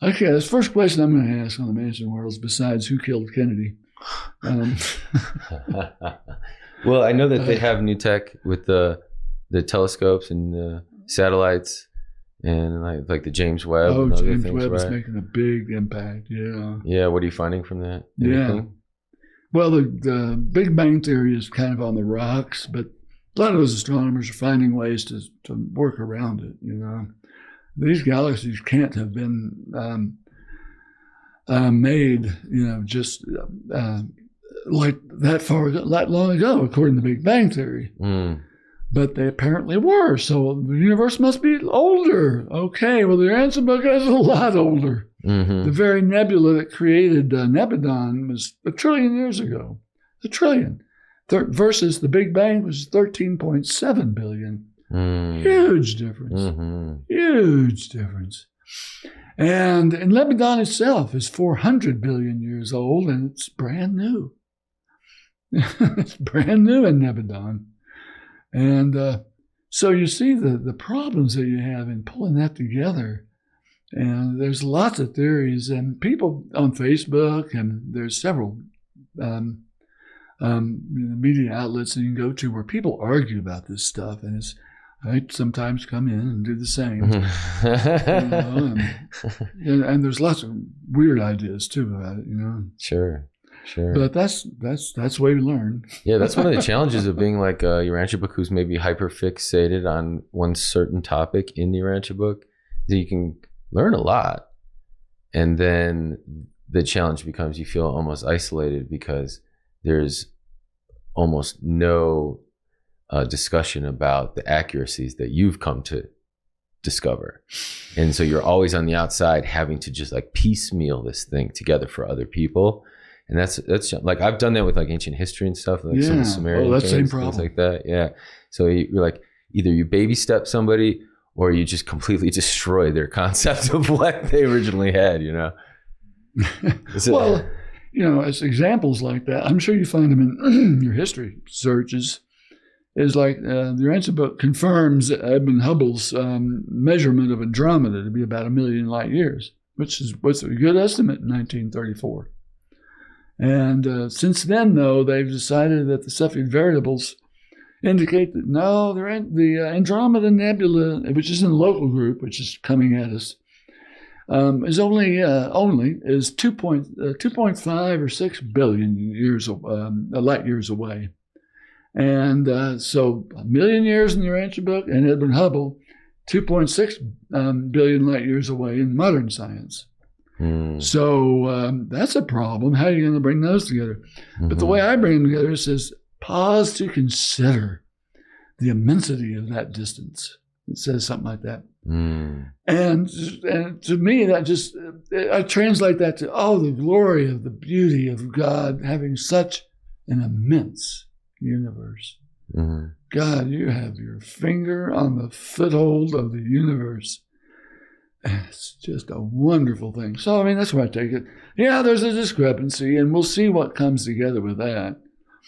okay, this first question I'm going to ask on the Mansion Worlds, besides who killed Kennedy. Well, I know that they have new tech with the telescopes and the satellites and like the James Webb. Oh, and other James things, Webb is right? making a big impact, yeah. Yeah, what are you finding from that? Yeah. Anything? Well, the Big Bang Theory is kind of on the rocks, but a lot of those astronomers are finding ways to work around it, These galaxies can't have been made, just like that long ago, according to the Big Bang Theory. Mm. But they apparently were. So the universe must be older. Okay, well, the Urantia Book is a lot older. Mm-hmm. The very nebula that created Nebadon was 1 trillion years ago. 1 trillion. Versus the Big Bang was 13.7 billion. Mm. Huge difference. Mm-hmm. Huge difference. And Nebadon itself is 400 billion years old, and it's brand new. It's brand new in Nebadon. And so you see the problems that you have in pulling that together. And there's lots of theories, and people on Facebook, and there's several media outlets that you can go to where people argue about this stuff. And I sometimes come in and do the same. And there's lots of weird ideas too about it, Sure. But that's the way we learn. Yeah, that's one of the challenges of being like a Urantia Book who's maybe hyper fixated on one certain topic in the Urantia Book. Is that you can learn a lot, and then the challenge becomes you feel almost isolated because there's almost no discussion about the accuracies that you've come to discover. And so you're always on the outside having to just like piecemeal this thing together for other people. And that's like, I've done that with like ancient history and stuff, like some of the Sumerian that's the same things, problem. things like that. Yeah. So you're like, either you baby step somebody or you just completely destroy their concept of what they originally had, Well, as examples like that, I'm sure you find them in your history searches, is like the Urantia Book confirms Edmund Hubble's measurement of Andromeda to be about 1 million light years, which was a good estimate in 1934. And since then, though, they've decided that the Cepheid variables indicate that no, the Andromeda Nebula, which is in the local group, which is coming at us, is only 2.5 or 6 billion years light years away. And so 1 million years in the Urantia Book, and Edwin Hubble, 2.6 billion light years away in modern science. So that's a problem. How are you going to bring those together? Mm-hmm. But the way I bring them together says, pause to consider the immensity of that distance. It says something like that. And to me, that just, I translate that to, the glory of the beauty of God having such an immense universe. Mm-hmm. God, you have your finger on the foothold of the universe. And it's just a wonderful thing. So, that's where I take it. Yeah, there's a discrepancy, and we'll see what comes together with that.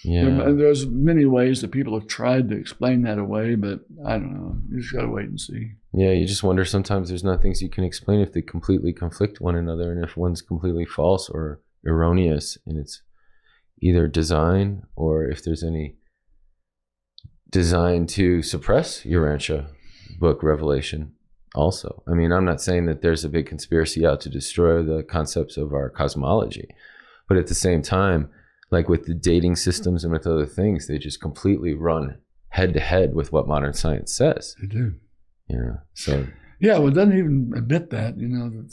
Yeah. There's many ways that people have tried to explain that away, but I don't know. You just got to wait and see. Yeah, you just wonder sometimes there's not things you can explain if they completely conflict one another, and if one's completely false or erroneous in its either design or if there's any design to suppress Urantia Book revelation. Also, I'm not saying that there's a big conspiracy out to destroy the concepts of our cosmology, but at the same time, like with the dating systems and with other things, they just completely run head to head with what modern science says. They do. So. Yeah, well, it doesn't even admit that,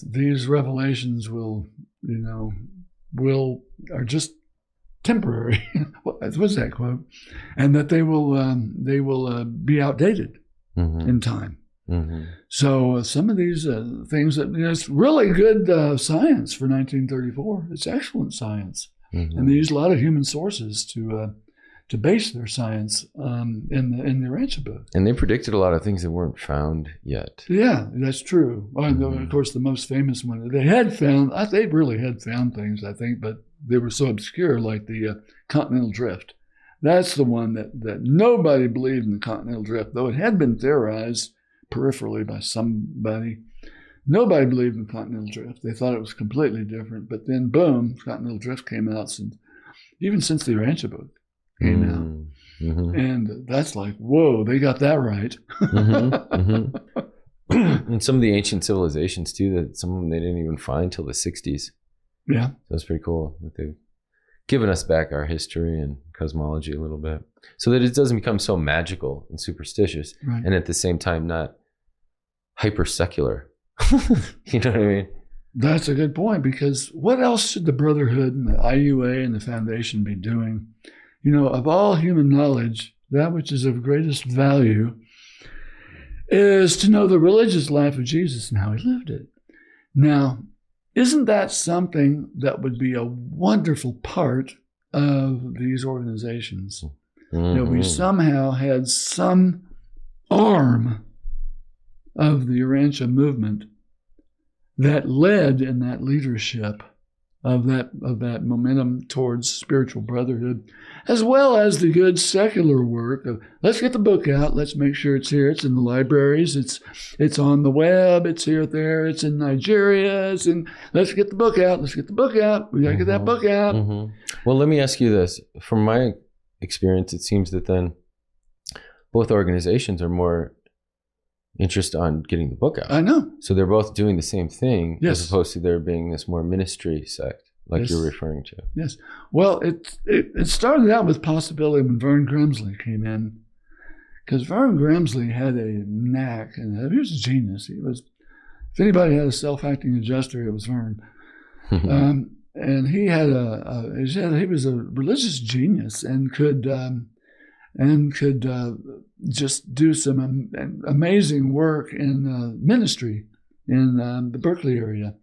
these revelations are just temporary. What's that quote? And that they will be outdated in time. Mm-hmm. So some of these things that it's really good science for 1934. It's excellent science, and they use a lot of human sources to to base their science in the Urantia Book. And they predicted a lot of things that weren't found yet. Yeah, that's true. Of course, the most famous one they really had found things, I think, but they were so obscure, like the continental drift. That's the one that nobody believed in, the continental drift, though it had been theorized peripherally by somebody. Nobody believed in continental drift. They thought it was completely different. But then, boom, continental drift came out, even since the Urantia Book came out. Mm-hmm. And that's like, whoa, they got that right. Mm-hmm. Mm-hmm. And some of the ancient civilizations, too, that some of them they didn't even find till the 60s. Yeah. That's pretty cool that they've given us back our history and cosmology a little bit so that it doesn't become so magical and superstitious, right, and at the same time not hyper secular. You know what I mean? That's a good point, because what else should the Brotherhood and the IUA and the Foundation be doing? Of all human knowledge, that which is of greatest value is to know the religious life of Jesus and how he lived it. Now, isn't that something that would be a wonderful part of these organizations? Mm-hmm. That we somehow had some arm of the Urantia movement that led in that leadership of that momentum towards spiritual brotherhood, as well as the good secular work of, let's get the book out, let's make sure it's here, it's in the libraries, it's on the web, it's here, there, it's in Nigeria, let's get the book out, we gotta get that book out. Mm-hmm. Well, let me ask you this. From my experience, it seems that then both organizations are more interested on getting the book out. I know. So they're both doing the same thing, yes, as opposed to there being this more ministry sect, like yes, you're referring to. Yes. Well, it started out with possibility when Vern Grimsley came in, because Vern Grimsley had a knack, and he was a genius. If anybody had a self-acting adjuster, it was Vern. And he was a religious genius and could just do some amazing work in ministry in the Berkeley area,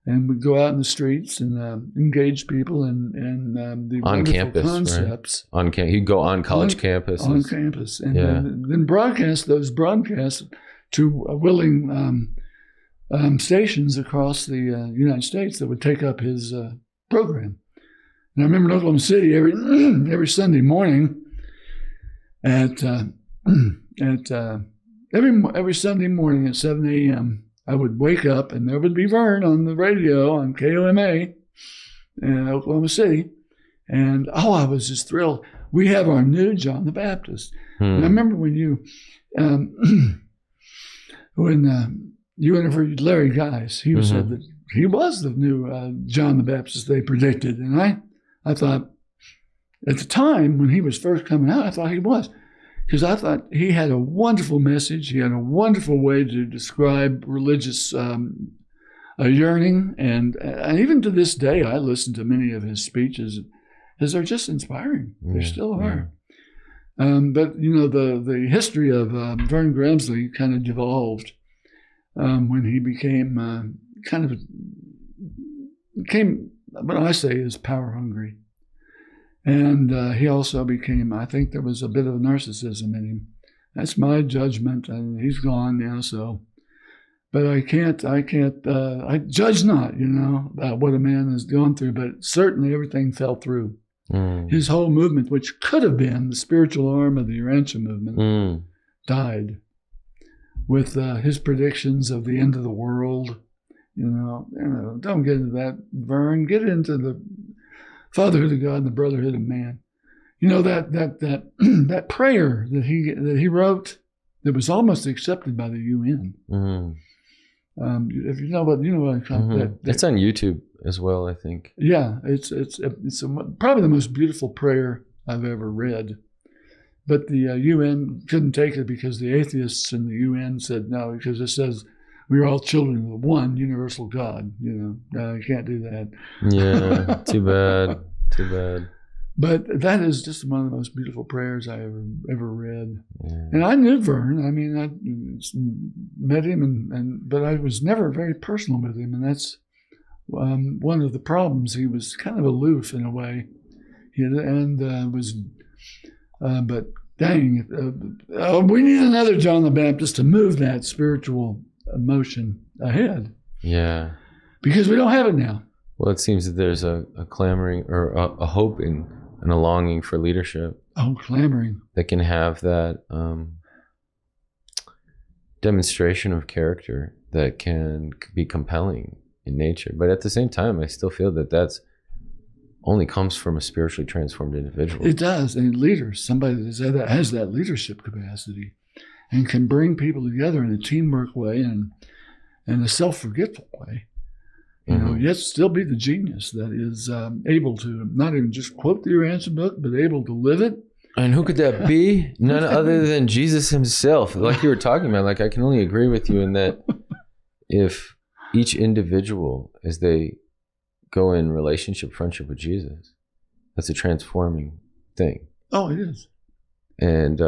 and would go out in the streets and engage people in the on campus concepts. Right? He'd go on college campuses. On campus, and then broadcast those broadcasts to willing stations across the United States that would take up his program. And I remember in Oklahoma City every Sunday morning. Every Sunday morning at 7 a.m., I would wake up and there would be Vern on the radio on KOMA in Oklahoma City. And I was just thrilled. We have our new John the Baptist. And I remember when you interviewed Larry Geis, he said that he was the new John the Baptist they predicted. And I thought, at the time when he was first coming out, I thought he was. Because I thought he had a wonderful message. He had a wonderful way to describe religious yearning. And even to this day, I listen to many of his speeches, as they're just inspiring. Yeah, they still are. Yeah. But, the history of Vern Grimsley kind of devolved when he became what I say is power hungry. And he also became, I think there was a bit of narcissism in him. That's my judgment, and he's gone now, so. But I judge not, about what a man has gone through, but certainly everything fell through. His whole movement, which could have been the spiritual arm of the Urantia movement, died with his predictions of the end of the world. Don't get into that, Vern. Get into the fatherhood of God and the brotherhood of man. That prayer that he wrote that was almost accepted by the UN. If you know what I'm talking about. It's on YouTube as well, I think. Yeah, it's probably the most beautiful prayer I've ever read. But the UN couldn't take it because the atheists in the UN said no, because it says we are all children of the one universal God. You can't do that. Yeah, too bad. Too bad. But that is just one of the most beautiful prayers I ever read. Yeah. And I knew Vern. I mean, I met him, but I was never very personal with him. And that's one of the problems. He was kind of aloof in a way. And was But dang, we need another John the Baptist to move that spiritual motion ahead. Yeah. Because we don't have it now. Well, it seems that there's a clamoring or a hoping and a longing for leadership. Oh, clamoring. That can have that demonstration of character that can be compelling in nature. But at the same time, I still feel that that's only comes from a spiritually transformed individual. It does. And leaders, somebody that has that leadership capacity and can bring people together in a teamwork way and a self-forgetful way. You know, yet still be the genius that is able to not even just quote the Urantia Book, but able to live it. And who could that be? None other than Jesus himself. Like you were talking about, like I can only agree with you in that if each individual, as they go in relationship, friendship with Jesus, that's a transforming thing. Oh, it is. And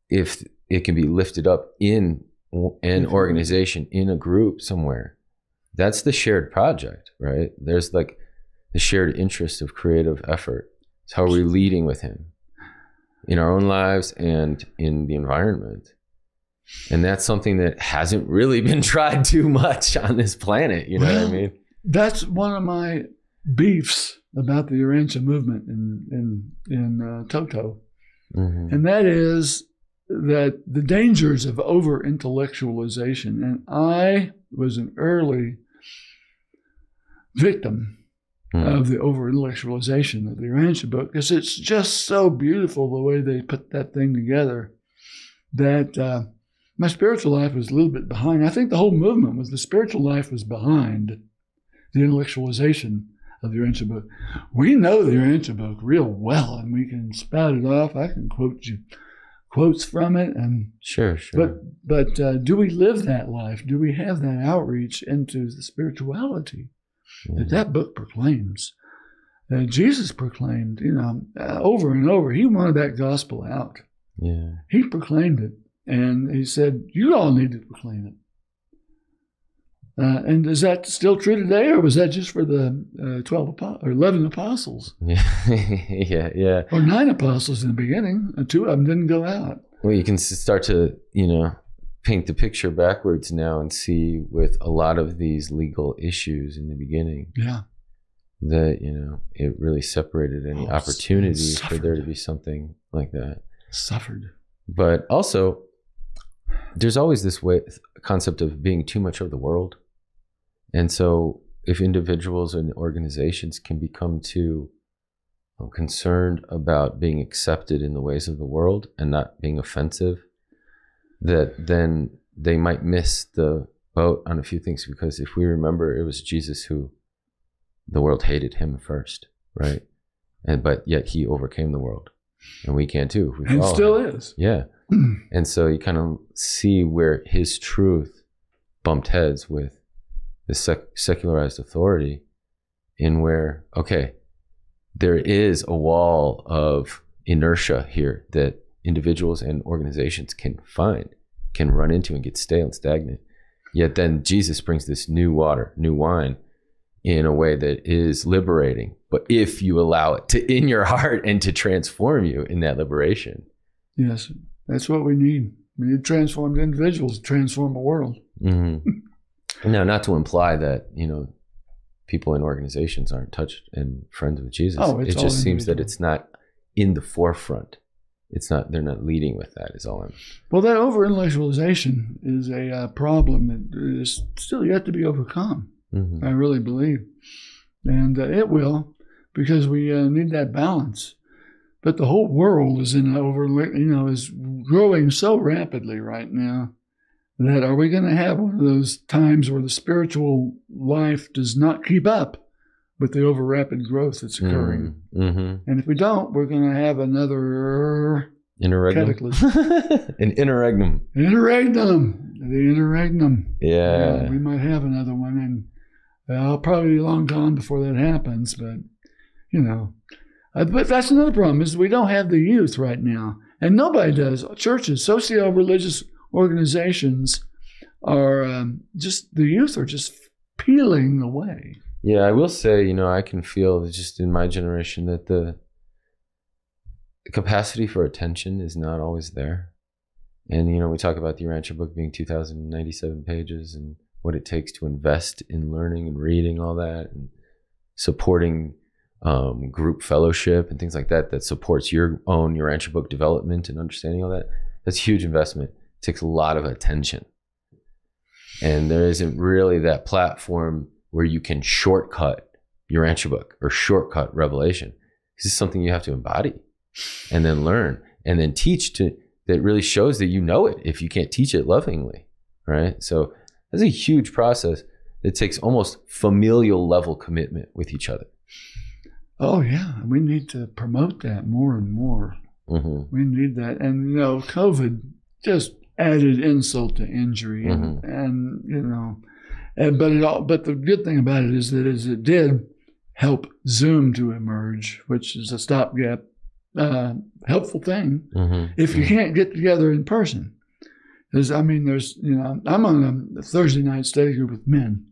if it can be lifted up in an organization, in a group somewhere, that's the shared project, right? There's like the shared interest of creative effort. It's how are we leading with him in our own lives and in the environment. And that's something that hasn't really been tried too much on this planet. You know what I mean? That's one of my beefs about the Urantia movement in Toto. And that is that the dangers of over-intellectualization. And I was an early victim of the over-intellectualization of the Urantia Book, because it's just so beautiful the way they put that thing together that my spiritual life was a little bit behind. I think the whole movement was the spiritual life was behind the intellectualization of the Urantia Book. We know the Urantia Book real well, and we can spout it off. I can quote you quotes from it, and sure. But do we live that life? Do we have that outreach into the spirituality that book proclaims? Jesus proclaimed, over and over. He wanted that gospel out. Yeah, he proclaimed it, and he said, "You all need to proclaim it." And is that still true today, or was that just for the 11 apostles? Yeah. Or 9 apostles in the beginning, and 2 of them didn't go out. Well, you can start to, paint the picture backwards now and see with a lot of these legal issues in the beginning. Yeah. That, it really separated any opportunities for there to be something like that. Suffered. But also, there's always this concept of being too much of the world. And so if individuals and organizations can become too concerned about being accepted in the ways of the world and not being offensive, that then they might miss the boat on a few things. Because if we remember, it was Jesus who the world hated him first, right? But yet he overcame the world. And we can too. If we and still him. Is. Yeah. And so you kind of see where his truth bumped heads with the secularized authority, in where, okay, there is a wall of inertia here that individuals and organizations can run into and get stale and stagnant. Yet then Jesus brings this new water, new wine, in a way that is liberating. But if you allow it to in your heart and to transform you in that liberation. Yes, that's what we need. We need transformed individuals to transform the world. Now, not to imply that, people in organizations aren't touched and friends with Jesus. It just seems that it's not in the forefront. They're not leading with that, is all I'm. Well, that over-intellectualization is a problem that is still yet to be overcome. I really believe. And it will, because we need that balance. But the whole world is is growing so rapidly right now that are we going to have one of those times where the spiritual life does not keep up with the over rapid growth that's occurring? And if we don't, we're going to have another cataclysm. An interregnum. The interregnum. Yeah. We might have another one, and I'll probably be long gone before that happens, but but that's another problem, is we don't have the youth right now, and nobody does. Churches, socio-religious organizations are the youth are just peeling away. Yeah, I will say, I can feel just in my generation that capacity for attention is not always there. And, we talk about the Urantia book being 2,097 pages and what it takes to invest in learning and reading all that and supporting group fellowship and things like that supports your own Urantia book development and understanding all that. That's a huge investment. It takes a lot of attention. And there isn't really that platform where you can shortcut Urantia book or shortcut revelation. This is something you have to embody and then learn and then teach that really shows that you know it if you can't teach it lovingly, right? So that's a huge process that takes almost familial level commitment with each other. Oh, yeah. We need to promote that more and more. Mm-hmm. We need that. And, COVID just added insult to injury. Mm-hmm. But the good thing about it is that it did help Zoom to emerge, which is a stopgap, helpful thing if you can't get together in person. There's, I'm on a Thursday night study group with men,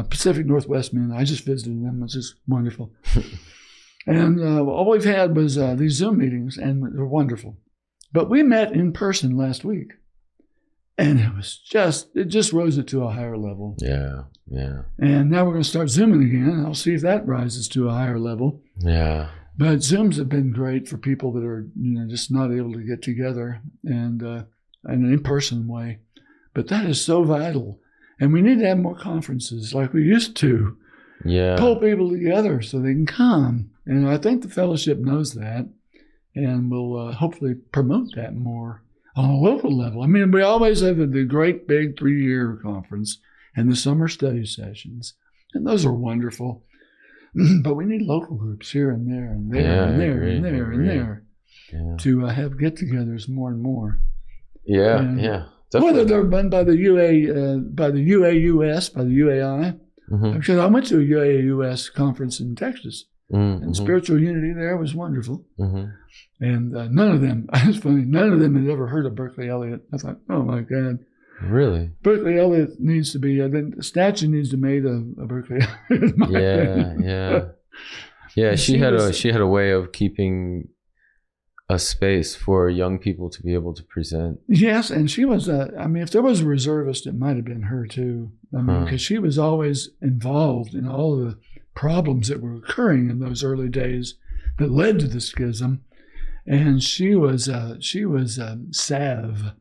Pacific Northwest men. I just visited them, which is wonderful. And all we've had was these Zoom meetings, and they're wonderful. But we met in person last week, and it just rose it to a higher level. Yeah, yeah. And now we're going to start Zooming again. I'll see if that rises to a higher level. Yeah. But Zooms have been great for people that are, just not able to get together and in an in-person way. But that is so vital. And we need to have more conferences like we used to. Yeah. Pull people together so they can come. And I think the fellowship knows that and will hopefully promote that more on a local level. We always have the great big 3-year conference and the summer study sessions. And those are wonderful. But we need local groups here and there and there and there and there and there to have get-togethers more and more. Yeah, yeah. Definitely. Whether they're run by the UAUS, by the UAI. Mm-hmm. Because I went to a UAUS conference in Texas, and spiritual unity there was wonderful. Mm-hmm. And none of them, it's funny, none of them had ever heard of Berkeley Elliott. I thought, oh my God. Really? Berkeley Elliott needs to be, the statue needs to be made of Berkeley Elliott. Yeah. She had a way of keeping a space for young people to be able to present. Yes, and she was, if there was a reservist, it might have been her too. Because she was always involved in all the problems that were occurring in those early days that led to the schism. And she was salve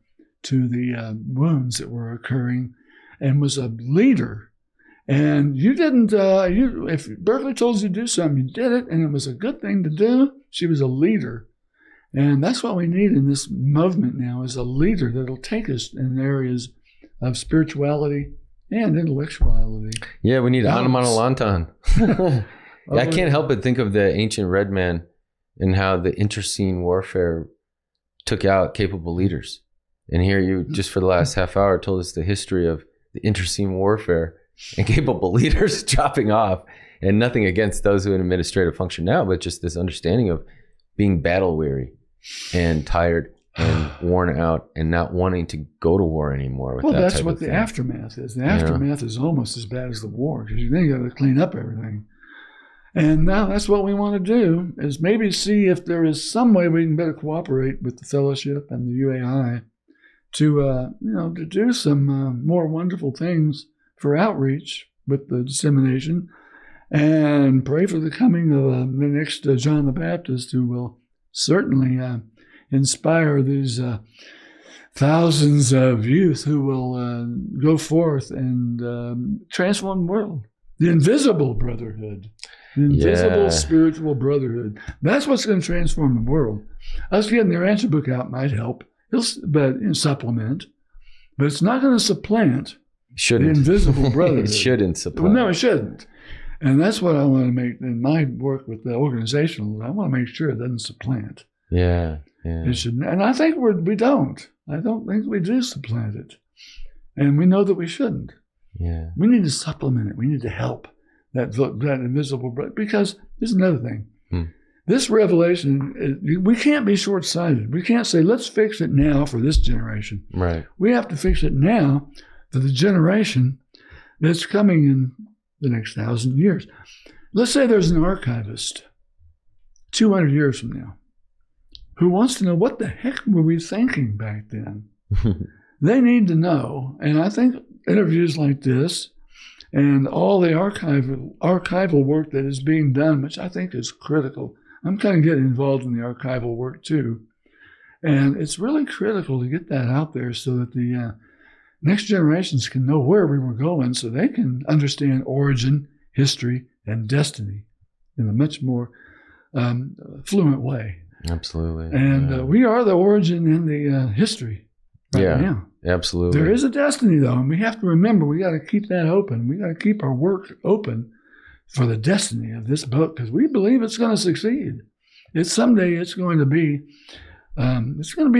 to the wounds that were occurring and was a leader. And you didn't, if Berkeley told you to do something, you did it, and it was a good thing to do. She was a leader. And that's what we need in this movement now, is a leader that'll take us in areas of spirituality and intellectuality. Yeah, we need Anamanalantan. I can't help but think of the ancient red man and how the interscene warfare took out capable leaders. And here you, just for the last half hour, told us the history of the interscene warfare and capable leaders chopping off. And nothing against those who in administrative function now, but just this understanding of being battle weary and tired and worn out and not wanting to go to war anymore. Well, that's what the aftermath is. The aftermath is almost as bad as the war, because then you got to clean up everything. And now that's what we want to do, is maybe see if there is some way we can better cooperate with the fellowship and the UAI to do some more wonderful things for outreach with the dissemination, and pray for the coming of the next John the Baptist, who will certainly inspire these thousands of youth who will go forth and transform the world. The invisible brotherhood, the invisible spiritual brotherhood. That's what's going to transform the world. Us getting the Urantia book out might help, but supplement, but it's not going to supplant the invisible brotherhood. It shouldn't supplant. Well, no, it shouldn't. And that's what I want to make in my work with the organizational. I want to make sure it doesn't supplant. Yeah. It should, and I think we don't. I don't think we do supplant it, and we know that we shouldn't. Yeah. We need to supplement it. We need to help that invisible brother. Because there's another thing. This revelation, we can't be short-sighted. We can't say, let's fix it now for this generation. Right. We have to fix it now for the generation that's coming in the next 1,000 years. Let's say there's an archivist 200 years from now, who wants to know what the heck were we thinking back then. They need to know. And I think interviews like this and all the archival work that is being done, which I think is critical. I'm kind of getting involved in the archival work too. And it's really critical to get that out there so that the next generations can know where we were going, so they can understand origin, history, and destiny in a much more fluent way. Absolutely. And we are the origin and the history right now. Absolutely. There is a destiny, though, and we have to remember we got to keep that open. We got to keep our work open for the destiny of this book, because we believe it's going to succeed. Someday it's going to be in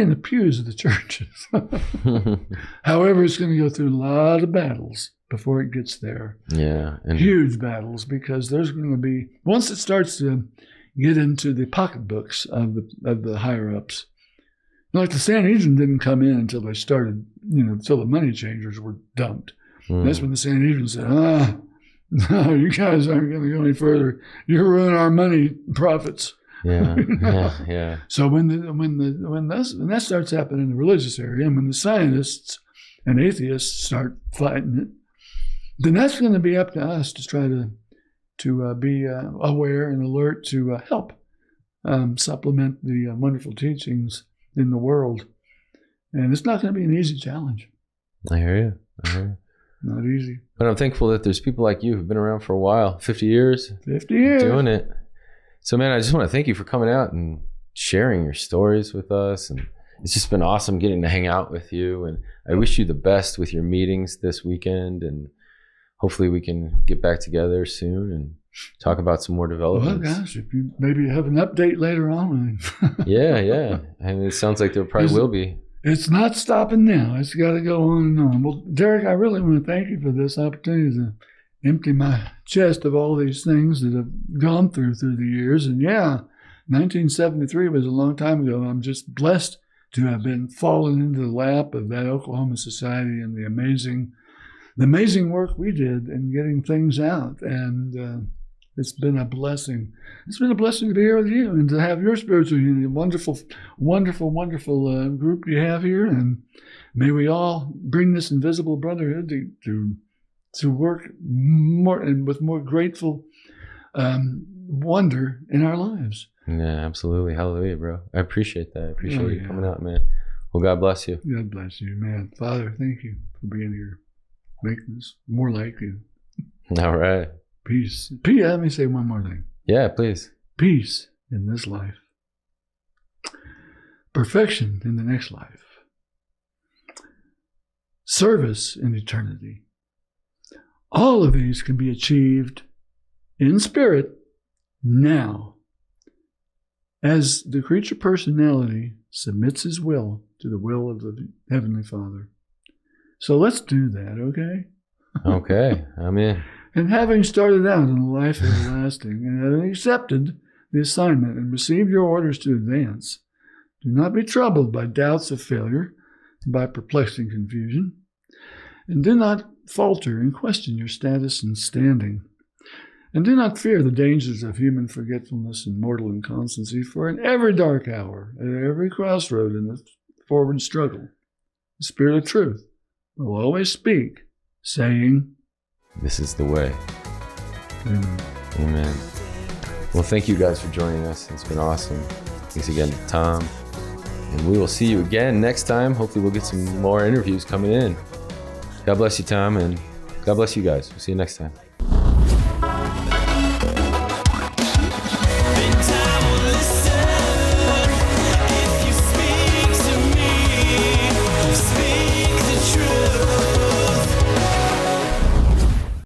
the pews of the churches. However, it's going to go through a lot of battles before it gets there. Yeah. And huge battles, because there's going to be, once it starts to get into the pocketbooks of the higher ups. Like the Sanhedrin didn't come in until they started, until the money changers were dumped. That's when the Sanhedrin said, no, you guys aren't going to go any further. You're ruining our money profits. Yeah. So when that starts happening in the religious area, and when the scientists and atheists start fighting it, then that's going to be up to us to try to be aware and alert to help supplement the wonderful teachings in the world. And it's not going to be an easy challenge. I hear you. Not easy. But I'm thankful that there's people like you who've been around for a while, 50 years. 50 years. Doing it. So, man, I just want to thank you for coming out and sharing your stories with us. And it's just been awesome getting to hang out with you. And I wish you the best with your meetings this weekend. And hopefully we can get back together soon and talk about some more developments. Well, gosh, if you maybe have an update later on. Yeah. And it sounds like there probably will be. It's not stopping now. It's got to go on and on. Well, Derek, I really want to thank you for this opportunity to empty my chest of all these things that I've gone through the years. And 1973 was a long time ago. I'm just blessed to have been fallen into the lap of that Oklahoma Society and the amazing work we did in getting things out. And it's been a blessing. It's been a blessing to be here with you and to have your spiritual unity. Wonderful, wonderful, wonderful group you have here. And may we all bring this invisible brotherhood to work more and with more grateful wonder in our lives. Yeah, absolutely. Hallelujah, bro. I appreciate that. I appreciate you coming out, man. Well, God bless you. God bless you, man. Father, thank you for being here, making us more like you. All right. Peace. Let me say one more thing. Yeah, please. Peace in this life. Perfection in the next life. Service in eternity. All of these can be achieved in spirit now, as the creature personality submits his will to the will of the Heavenly Father. So let's do that, okay? Okay, I'm in. And having started out in a life everlasting, and having accepted the assignment and received your orders to advance, do not be troubled by doubts of failure and by perplexing confusion, and do not falter and question your status and standing, and do not fear the dangers of human forgetfulness and mortal inconstancy, for in every dark hour, at every crossroad in the forward struggle, the Spirit of truth will always speak, saying, "This is the way." Amen. Amen. Well, thank you guys for joining us. It's been awesome. Thanks again to Tom. And we will see you again next time. Hopefully we'll get some more interviews coming in. God bless you, Tom, and God bless you guys. We'll see you next time.